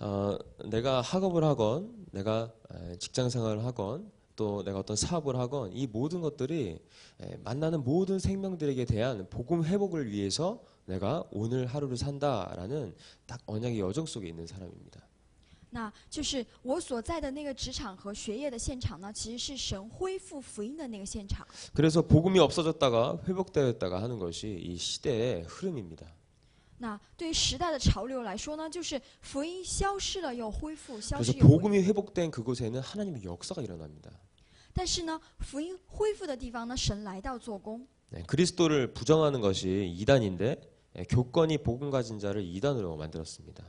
내가 학업을 하건, 내가 직장 생활을 하건, 또 내가 어떤 사업을 하건, 이 모든 것들이 만나는 모든 생명들에게 대한 복음 회복을 위해서 내가 오늘 하루를 산다라는 딱 언약의 여정 속에 있는 사람입니다. 那就是我所在的那个职场和学业的现场呢，其实是神恢复福音的那个现场。 그래서 복음이 없어졌다가 회복되었다가 하는 것이 이 시대의 흐름입니다. 那对于时代的潮流来说呢，就是福音消失了又恢复，消 그래서 失又恢复。 복음이 회복된 그곳에는 하나님의 역사가 일어납니다. 但是呢，福音恢复的地方呢，神来到做工。 그리스도를 부정하는 것이 이단인데 교권이 복음 가진 자를 이단으로 만들었습니다.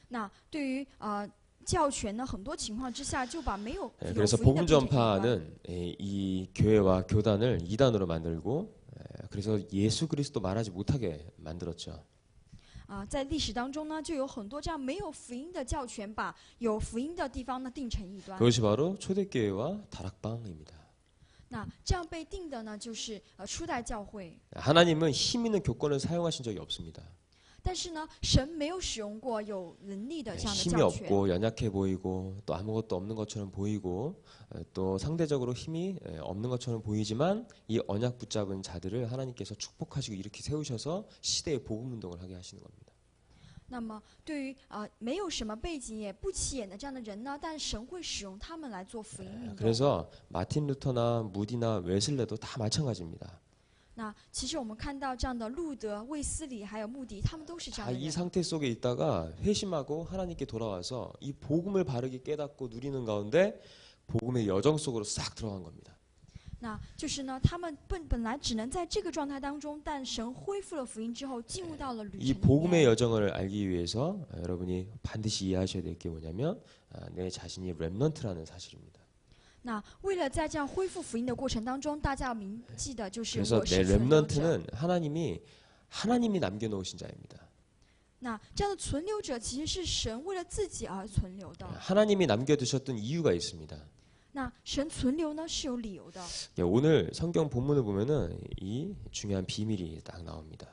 那对于教权呢，很多情况之下就把没有 그래서 福音的 복음 变成异端。 전파는 이 교회와 교단을 이단으로 만들고 그래서 예수 그리스도 말하지 못하게 만들었죠. 在历史当中呢，就有很多这样没有福音的教权，把有福音的地方呢定成异端。 그것이 바로 초대교회와 다락방입니다. 那这样被定的呢，就是初代教会。 하나님은 힘 있는 교권을 사용하신 적이 없습니다. 但是呢，神没有使用过有能力的这样的 힘이 教权。 없고 연약해 보이고 또 아무것도 없는 것처럼 보이고 또 상대적으로 힘이 없는 것처럼 보이지만 이 언약 붙잡은 자들을 하나님께서 축복하시고 이렇게 세우셔서 시대의 복음 운동을 하게 하시는 겁니다. 那么对于没有什么背景也不起眼的这样的人呢，但神会使用他们来做福音运动。 그래서 마틴 루터나 무디나 웨슬레도 다 마찬가지입니다. 那其实我们看到这样的路德、卫斯理还有穆迪，他们都是这样 다 的 이 人。 상태 속에 있다가 회심하고 하나님께 돌아와서 이 복음을 바르게 깨닫고 누리는 가운데 복음의 여정 속으로 싹 들어간 겁니다. 那就是呢，他们本来只能在这个状态当中，但神恢复了福音之后，进入到了旅 이 程里 복음의 面。 여정을 알기 위해서 여러분이 반드시 이해하셔야 될 게 뭐냐면 내 자신이 렘넌트라는 사실입니다. 那为了在这样恢复福音的过程当中，大家要铭记的就是 그래서 我 내 是存留者。 렘넌트는 하나님이 남겨놓으신 자입니다. 那这样的存留者其实是神为了自己而存留的。 하나님이 남겨두셨던 이유가 있습니다. 那神存留呢是有理由的。 오늘 성경 본문을 보면은 이 중요한 비밀이 딱 나옵니다.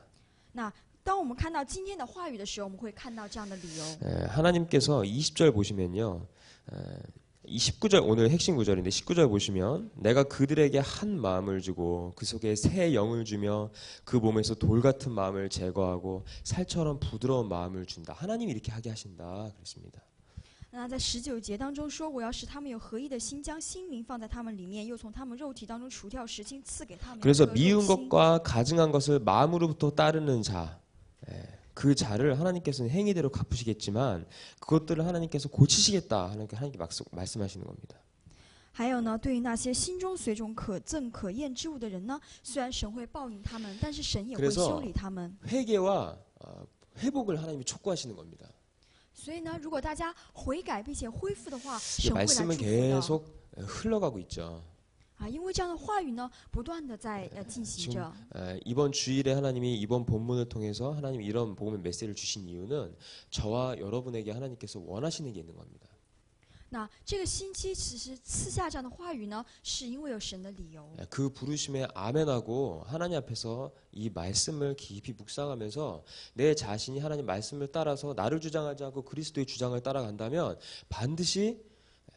那当我们看到今天的话语的时候，我们会看到这样的理由。 하나님께서 20절 보시면요. 이 19절 오늘 핵심 구절인데 19절 보시면 내가 그들에게 한 마음을 주고 그 속에 새 영을 주며 그 몸에서 돌 같은 마음을 제거하고 살처럼 부드러운 마음을 준다. 하나님이 이렇게 하게 하신다 그랬습니다. 那在19节当中说，我要使他们有合一的心，将心灵放在他们里面，又从他们肉体当中除掉石青，赐给他们一 그래서 颗肉 미운 心。 것과 가증한 것을 마음으로부터 따르는 자, 그 자를 하나님께서는 행위대로 갚으시겠지만 그것들을 하나님께서 고치시겠다 하는 하나님께 말씀하시는 겁니다. 还有呢，对于那些心中随种可憎可厌之物的人呢，虽然神会报应他们，但是神也会 그래서 修理他们。 회개와 회복을 하나님이 촉구하시는 겁니다. 所以呢，如果大家悔改并且恢复的话， 이 神会来祝 말씀은 福的。 계속 흘러가고 있죠. 因为这样的话语呢，不断的在进行 지금 着。 이번 주일에 하나님이 이번 본문을 통해서 하나님이 이런 복음의 메시지를 주신 이유는 저와 여러분에게 하나님께서 원하시는 게 있는 겁니다. 那这个星期其实赐下这样的话语呢，是因为有神的理由。 그 부르심에 아멘하고 하나님 앞에서 이 말씀을 깊이 묵상하면서 내 자신이 하나님 말씀을 따라서 나를 주장하지 않고 그리스도의 주장을 따라간다면 반드시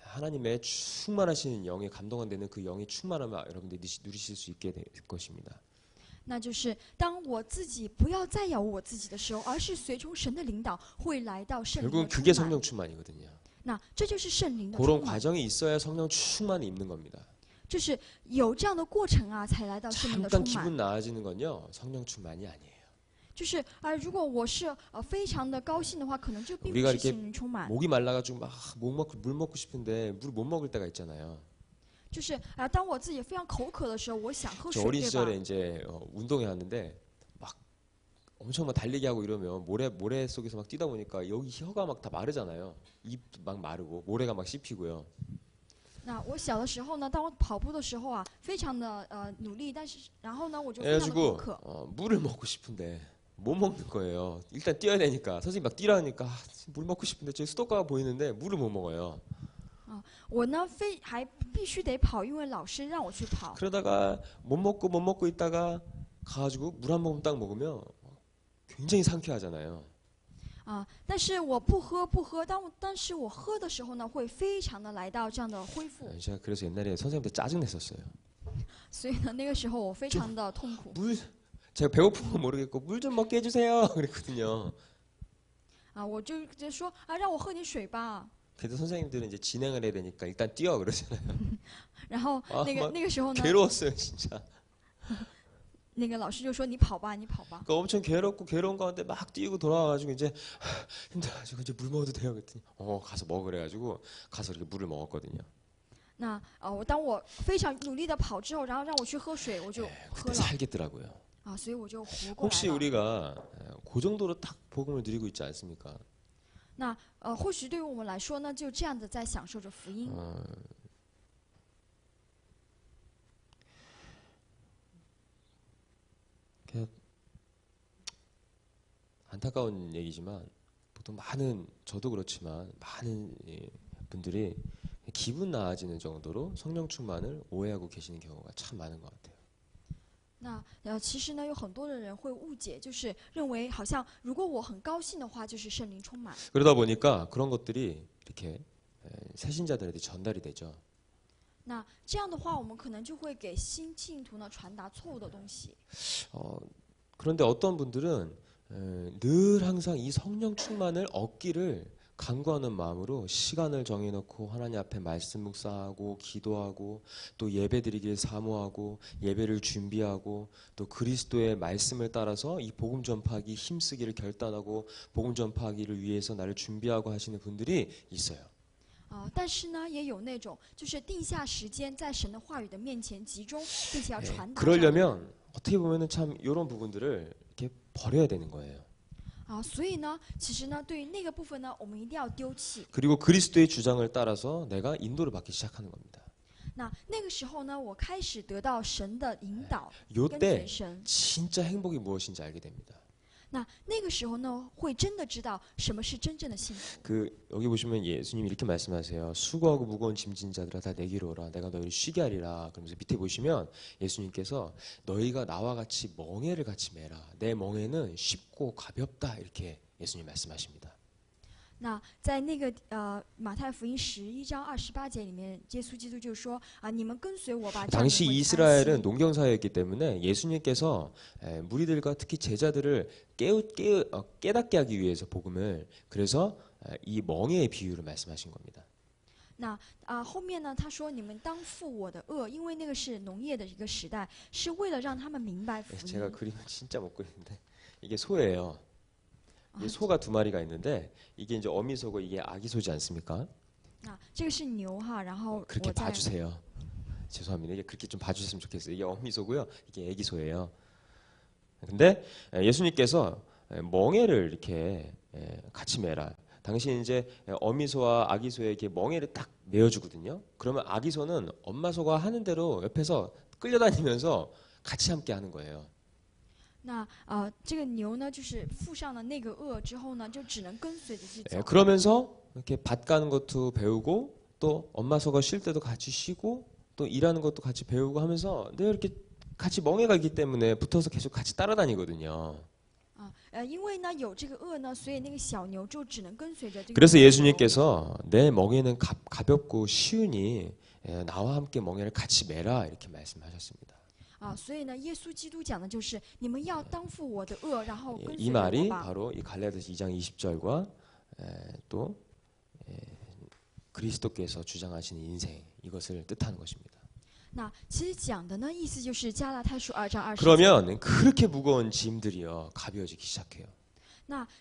하나님의 충만하신 영에 감동안 되는 그 영의 충만함을 여러분들이 누리실 수 있게 될 것입니다. 那就是当我自己不要再有我自己的时候，而是随从神的领导，会来到圣灵 결국은 的 그게 充满。 성령 충만이거든요. 那这就是圣灵的 그런 充满， 과정이 있어야 성령 충만이 있는 겁니다. 就是有这样的过程啊，才来到圣灵的 잠깐 充满。 기분 나아지는 건요 성령 충만이 아니에요. 就是如果我是非常的高兴的话，可能这并不 우리가 是 이렇게 圣灵充满。 목이 말라가지고 막 물 먹고 싶은데 물 못 먹을 때가 있잖아요. 就是当我自己非常口渴的时候，我想喝 저 水， 어린 对吧？ 시절에 이제 운동회 하는데 막 엄청 막 달리기 하고 이러면 모래 속에서 막 뛰다 보니까 여기 혀가 막 다 마르잖아요. 입 막 마르고 모래가 막 씹히고요. 那我小的时候呢，当我跑步的时候啊，非常的努力，但是然后呢，我就非常的口 그래가지고 渴。 물을 먹고 싶은데 못 먹는 거예요. 일단 뛰어야 되니까 선생님 막 뛰라니까 물 먹고 싶은데 저 수도가가 보이는데 물을 못 먹어요. 我呢还必须得跑，因为老师让我去跑。 그러다가 못 먹고 있다가 가가지고 물 한 모금 딱 먹으면 굉장히 상쾌하잖아요. 但是我不喝，但是我喝的时候呢，会非常的来到这样的恢复。 제가 그래서 옛날에 선생님한테 짜증 냈었어요. 所以呢，那个时候我非常的痛苦。 물 제가 배고픈 건 모르겠고 물 좀 먹게 해주세요. 그랬거든요. 我就直接说让我喝点水吧。 그래도 선생님들은 이제 진행을 해야 되니까 일단 뛰어 그러잖아요. 然后那个时候呢， 괴로웠어요 진짜. 那个老师就说你跑吧，你跑吧。 그러니까 엄청 괴로운 가운데 막 뛰고 돌아와가지고 이제 힘들어가지고 이제 물 먹어도 돼요 그랬더니 가서 먹어 그래가지고 가서 이렇게 물을 먹었거든요. 那当我非常努力的跑之后，然后让我去喝水，我就喝 그때 了 살겠더라고요. 所以我就活过来 혹시 了。 우리가 그 정도로 딱 복음을 누리고 있지 않습니까? 那或许对于我们来说呢，就这样的在享受着福音。 안타까운 얘기지만 보통 저도 그렇지만 많은 분들이 기분 나아지는 정도로 성령 충만을 오해하고 계시는 경우가 참 많은 것 같아요. 那其实呢，有很多的人会误解，就是认为好像如果我很高兴的话，就是圣灵充满。 그러다 보니까 그런 것들이 이렇게 새신자들한테 전달이 되죠. 那这样的话，我们可能就会给新信徒呢传达错误的东西。 그런데 어떤 분들은 늘 항상 이 성령 충만을 얻기를 간구하는 마음으로 시간을 정해놓고 하나님 앞에 말씀 묵상하고 기도하고 또 예배드리기를 사모하고 예배를 준비하고 또 그리스도의 말씀을 따라서 이 복음 전파하기 힘쓰기를 결단하고 복음 전파하기를 위해서 나를 준비하고 하시는 분들이 있어요. 但是呢，也有那种就是定下时间，在神的话语的面前集中，并且要传达。 그러려면 어떻게 보면은 참 이런 부분들을 이렇게 버려야 되는 거예요. 所以呢，其实呢，对于那个部分呢，我们一定要丢弃。 그리고 그리스도의 주장을 따라서 내가 인도를 받기 시작하는 겁니다. 那个时候呢，我开始得到神的引导，跟 요때 随神。 진짜 행복이 무엇인지 알게 됩니다. 那个时候呢，会真的知道什么是真正的幸福。 여기 보시면 예수님이 이렇게 말씀하세요. 수고하고 무거운 짐진 자들아 다 내게로 오라. 내가 너희를 쉬게 하리라. 그러면서 밑에 보시면 예수님께서 너희가 나와 같이 멍에를 같이 매라. 내 멍에는 쉽고 가볍다. 이렇게 예수님 말씀하십니다. 在那个马太福音11章28节里面，耶稣基督就说你们跟随我吧。 당시 这样你会安息 이스라엘은 농경사회였기 때문에 예수님께서 무리들과 특히 제자들을 깨닫게 하기 위해서 복음을 그래서 이 멍에의 비유를 말씀하신 겁니다. 后面呢，他说你们当负我的恶，因为那个是农业的一个时代，是为了让他们明白福 제가 音。 그림을 진짜 못 그리는데 이게 소예요. 이게 소가 두 마리가 있는데 이게 이제 어미소고 이게 아기소지 않습니까? 这个是牛哈，然后 그렇게 我在 봐주세요. 죄송합니다. 이게 그렇게 좀 봐주셨으면 좋겠어요. 이게 어미소고요. 이게 애기소예요. 근데 예수님께서 멍에를 이렇게 같이 매라. 당시 이제 어미소와 아기소에게 멍에를 딱 메어주거든요. 그러면 아기소는 엄마소가 하는 대로 옆에서 끌려다니면서 같이 함께 하는 거예요. 这个牛呢，就是附上了那个轭之后呢，就只能跟随着去走。 그러면서 이렇게 밭 가는 것도 배우고 또 엄마소가 쉴 때도 같이 쉬고 또 일하는 것도 같이 배우고 하면서 늘 이렇게 같이 멍에가 있기 때문에 붙어서 계속 같이 따라다니거든요. 因为呢有这个轭呢，所以那个小牛就只能跟随着这个。 그래서 예수님께서 내 멍에는 가볍고 쉬우니 나와 함께 멍에를 같이 매라 이렇게 말씀하셨습니다. 所以呢，耶稣基督讲的就是你们要当负我的轭，然后跟 이 随着 말이 我吧。 바로 이 갈라디아서 2장 20절과 또 그리스도께서 주장하시는 인생 이것을 뜻하는 것입니다. 其实讲的呢，意思就是加拉太书2章20节。 그러면 그렇게 무거운 짐들이요 가벼워지기 시작해요.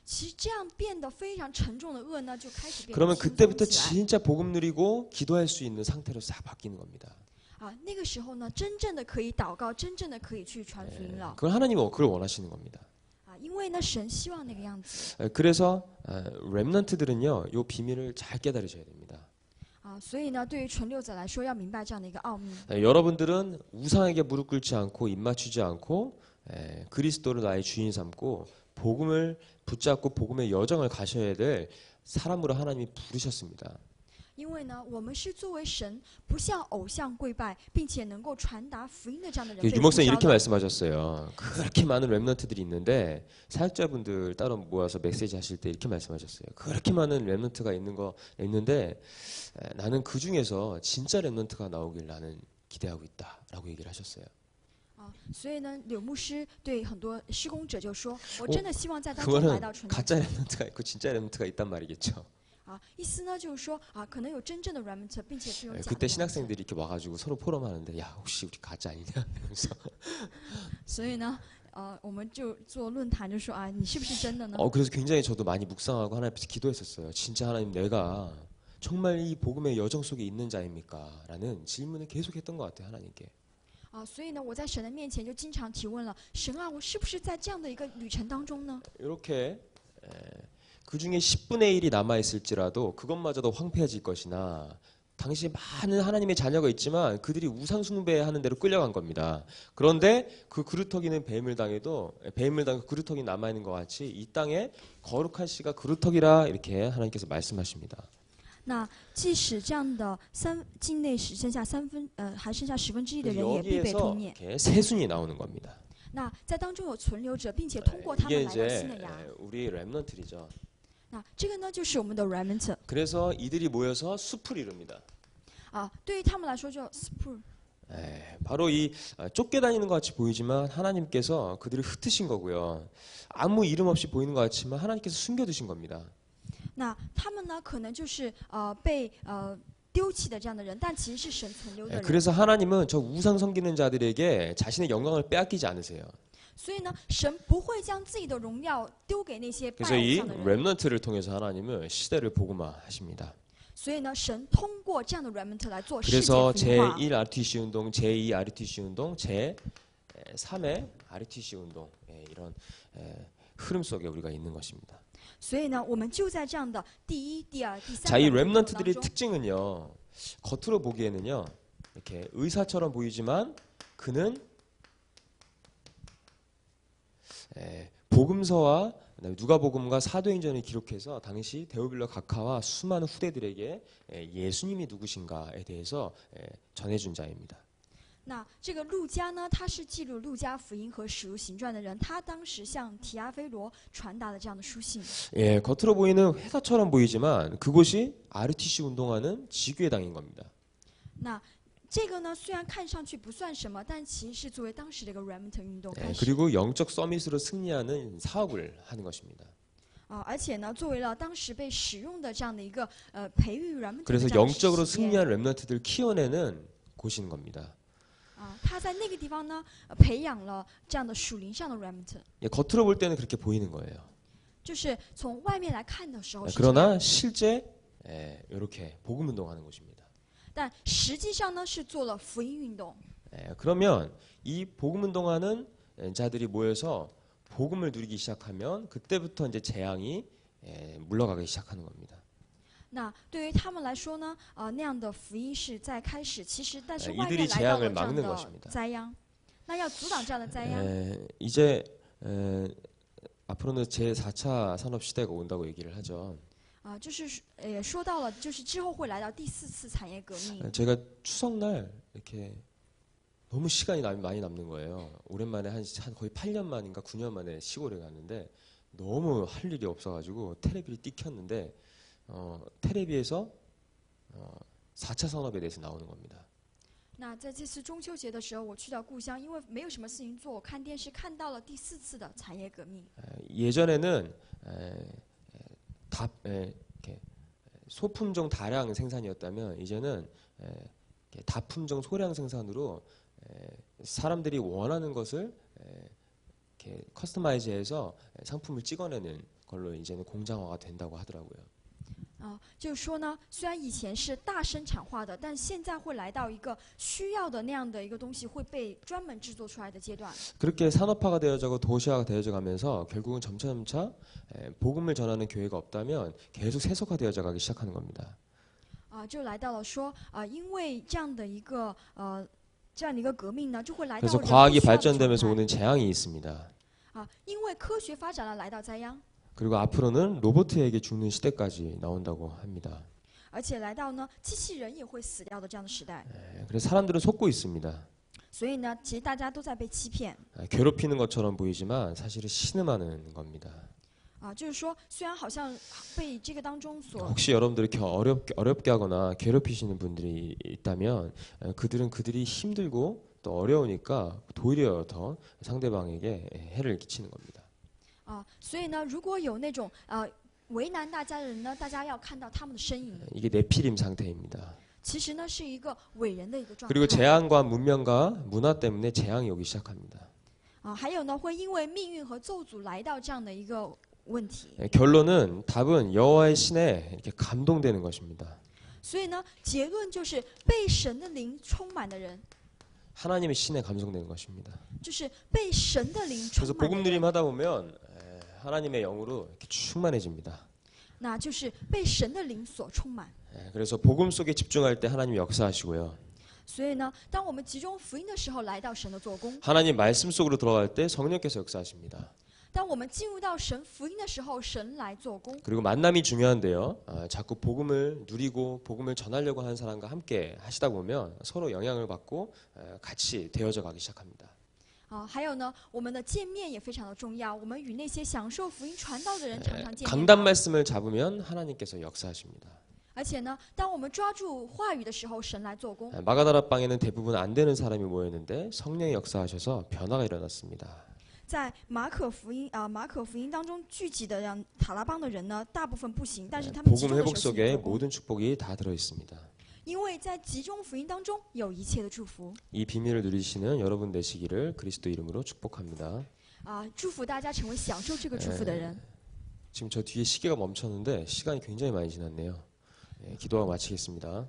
其实这样变得非常沉重的轭呢，就开始变得 그러면 轻松 그때부터 起来。 진짜 복음 누리고 기도할 수 있는 상태로 싹 바뀌는 겁니다. 那个时候呢，真正的可以祷告，真正的可以去传福音了。 그걸 하나님은 그걸 원하시는 겁니다. 因为呢，神希望那个样子。 그래서 렘넌트들은요 이 비밀을 잘 깨달으셔야 됩니다. 所以呢，对于纯六者来说，要明白这样的一个奥秘。 여러분들은 우상에게 무릎 꿇지 않고 입 맞추지 않고 그리스도를 나의 주인 삼고 복음을 붙잡고 복음의 여정을 가셔야 될 사람으로 하나님이 부르셨습니다. 因为呢，我们是作为神不向偶像跪拜，并且能够传达福音的这样的人被 유 呼 목사님 召 이렇게 的。 말씀하셨어요. 그렇게 많은 렘넌트들이 있는데 사역자분들 따로 모아서 메시지 하실 때 이렇게 말씀하셨어요. 그렇게 많은 렘넌트가 있는데 나는 그 중에서 진짜 렘넌트가 나오길 나는 기대하고 있다라고 얘기를 하셨어요. 所以呢，柳牧师对很多施工者就说：“我真的希望在当中 그거는 来到纯六 가짜 者。 렘넌트가 있고 진짜 렘넌트가 있단 말이겠죠. 意思呢就是说可能有真正的 remnant， 并且是有假的 그때 remnant。 신학생들이 이렇게 와가지고 서로 포럼하는데 야 혹시 우리 가짜 아니냐 이러면서 所以呢，我们就做论坛，就说你是不是真的呢？ 그래서 굉장히 저도 많이 묵상하고 하나님 앞에서 기도했었어요. 진짜 하나님 내가 정말 이 복음의 여정 속에 있는 자입니까? 라는 질문을 계속했던 것 같아요 하나님께. 所以呢，我在神的面前就经常提问了：神啊，我是不是在这样的一个旅程当中呢？ 이렇게 그 중에 10분의 1이 남아 있을지라도 그것마저도 황폐해질 것이나 당시 많은 하나님의 자녀가 있지만 그들이 우상 숭배하는 대로 끌려간 겁니다. 그런데 그 그루터기는 뱀을 당해도 그루터기 남아 있는 것 같이 이 땅에 거룩한 씨가 그루터기라 이렇게 하나님께서 말씀하십니다. 即使这样的境内只剩下还剩下1/10的人也必被 여기에서 吞灭。 이렇게 새순이 나오는 겁니다. 在当中有存留者，并且通过他 이게 们来到 이제 新的牙。 우리 렘넌트리죠. 这个呢，就是我们的 remnant。 그래서 이들이 모여서 숲을 이룹니다. 对于他们来说，就 spur。 바로 이 쫓겨다니는 것 같이 보이지만 하나님께서 그들을 흩으신 거고요. 아무 이름 없이 보이는 것 같지만 하나님께서 숨겨두신 겁니다. 那他们呢，可能就是被丢弃的这样的人，但其实是神存留的人。 그래서 하나님은 저 우상 섬기는 자들에게 자신의 영광을 빼앗기지 않으세요. 所以呢，神不会将自己的荣耀丢给那些拜 그래서 偶 이 像的人。 렘넌트를 통해서 하나님은 시대를 복음화하십니다. 所以呢，神通过这样的 remnant 来做世界 그래서 福音化。 제1 RTC 운동, 제2 RTC 운동, 제3의 RTC 운동 이런 흐름 속에 우리가 있는 것입니다. 所以呢，我们就在这样的第一、第二、第三 자, 이 个运动当 렘넌트들의 中。 특징은요. 겉으로 보기에는요. 이렇게 의사처럼 보이지만 그는 복음서와 누가복음과 사도행전을 기록해서 당시 데오빌러 각하와 수많은 후대들에게 예수님이 누구신가에 대해서 전해준 자입니다. 那这个路加呢，他是记录路加福音和使徒行传的人，他当时向提阿非罗传达了这样的书信。 예, 겉으로 보이는 회사처럼 보이지만 그곳이 RTC 운동하는 지교회 당인 겁니다. 那这个呢，虽然看上去不算什么，但其实是作为当时的一个 remnant 运动开始。 그리고 영적 서밋으로 승리하는 사업을 하는 것입니다. 而且呢，作为了当时被使用的这样的一个培育 remnant 的 그래서 这样的 영적으로 实验 승리한 렘넌트들 키워내는 곳인 겁니다. 他在那个地方呢，培养了这样的属灵上的 remnant， 예, 겉으로 볼 때는 그렇게 보이는 거예요. 就是从外面来看的时候是这样， 그러나 실제 이렇게 복음 운동하는 곳입니다. 但实际上呢是做了福音运动。 그러면 이 복음 운동하는 자들이 모여서 복음을 누리기 시작하면 그때부터 이제 재앙이 물러가기 시작하는 겁니다. 那对于他们来说呢，那样的福音是在开始，其实但是外 이들이 面来到了 재앙을 这样 막는 的 것입니다. 灾殃，那要阻挡这样的灾殃。 이제 앞으로는 제 4차 산업 시대가 온다고 얘기를 하죠. 就是也说到了，就是之后会来到第4次产业革命。 제가 추석날 이렇게 너무 시간이 많이 남는 거예요. 오랜만에 한 거의 8년 만인가 9년 만에 시골에 갔는데 너무 할 일이 없어가지고 테레비를 띡 켰는데 테레비에서 4차 산업에 대해서 나오는 겁니다. 那在这次中秋节的时候，我去到故乡，因为没有什么事情做，我看电视看到了第4次的产业革命。 예전에는 이렇게 소품종 다량 생산이었다면 이제는 다품종 소량 생산으로 사람들이 원하는 것을 이렇게 커스터마이즈해서 상품을 찍어내는 걸로 이제는 공장화가 된다고 하더라고요. 就是说呢，虽然以前是大生产化的，但现在会来到一个需要的那样的一个东西会被专门制作出来的阶段。 그렇게 산업화가 되어져고 도시화가 되어져 가면서 결국은 점차 복음을 전하는 교회가 없다면 계속 세속화되어져 가기 시작하는 겁니다. 就来到了说，因为这样的一个革命呢，就会来到 그래서 人不 과학이 需要的 발전되면서 状态 오는 재앙이 있습니다. 因为科学发展了，来到灾殃， 그리고 앞으로는 로봇에게 죽는 시대까지 나온다고 합니다. 而且来到呢，机器人也会死掉的这样的时代。 그래서 사람들은 속고 있습니다. 所以呢，其实大家都在被欺骗。 괴롭히는 것처럼 보이지만 사실은 신음하는 겁니다. 就是说，虽然好像被这个当中所 혹시 여러분들 이렇게 어렵게 하거나 괴롭히시는 분들이 있다면 그들은 그들이 힘들고 또 어려우니까 도리어 더 상대방에게 해를 끼치는 겁니다. 所以呢，如果有那种为难大家的人呢，大家要看到他们的身影。 이게 네피림 상태입니다. 其实呢，是一个伟人的一个状态。 그리고 재앙과 문명과 문화 때문에 재앙이 오기 시작합니다. 还有呢，会因为命运和咒诅来到这样的一个问题。 결론은 답은 여호와의 신에 이렇게 감동되는 것입니다. 所以呢，结论就是被神的灵充满的人， 하나님의 신에 감동되는 것입니다. 就是被神的灵 그래서 充满的 복음 人， 누림 하다 보면 하나님의 영으로 이렇게 충만해집니다. 那就是被神的灵所充满。 그래서 복음 속에 집중할 때 하나님 역사하시고요. 所以呢，当我们集中福音的时候，来到神的做工； 하나님 말씀 속으로 들어갈 때 성령께서 역사하십니다. 当我们进入到神福音的时候，神来做工。 그리고 만남이 중요한데요. 자꾸 복음을 누리고 복음을 전하려고 하는 사람과 함께 하시다 보면 서로 영향을 받고 같이 되어져 가기 시작합니다. 还有呢，我们的见面也非常的重要。我们与那些享受福音传道的人常常见面。 강단 말씀을 잡으면 하나님께서 역사하십니다. 而且呢，当我们抓住话语的时候，神来做工。 마가다라 방에는 대부분 안 되는 사람이 모였는데 성령이 역사하셔서 변화가 일어났습니다. 在马可福音当中聚集的塔拉邦的人呢，大部分不行，但是他们集 복음 中的 회복 时候行 속에 做工， 모든 축복이 다 들어 있습니다. 因为在集中福音当中有一切的祝福 이 비밀을 누리시는 여러분 되시기를 그리스도 이름으로 축복합니다. 祝福大家成为享受这个祝福的人。 지금 저 뒤에 시계가 멈췄는데 시간이 굉장히 많이 지났네요. 기도하고 마치겠습니다.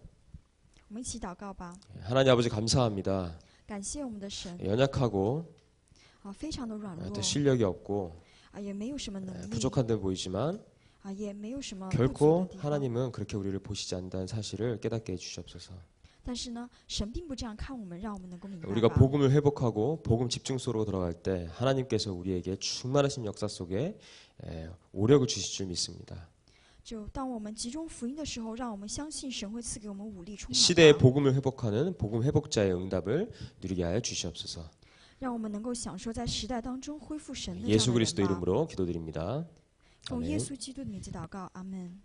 我们一起祷告吧， 하나님 아버지 감사합니다. 感谢我们的神 연약하고 非常的软弱 또 실력이 없고 也没有什么能力 부족한 데 보이지만 也没有什么不足的 결코 地方。 하나님은 그렇게 우리를 보시지 않는다는 사실을 깨닫게 해주시옵소서. 但是呢，神并不这样看我们，让我们能够明白 우리가 吧。 복음을 회복하고 복음 집중 속으로 들어갈 때 하나님께서 우리에게 충만하신 역사 속에 오력을 주실 줄 믿습니다. 就当我们集中福音的时候，让我们相信神会赐给我们武力充满 시대의 吧， 복음을 회복하는 복음 회복자의 응답을 누리게 하여 주시옵소서. 让我们能够享受在时代当中恢复神的这 예수 样的 그리스도 人吧。 이름으로 기도드립니다. 奉 아멘. 耶稣基督的名字祷告，阿门。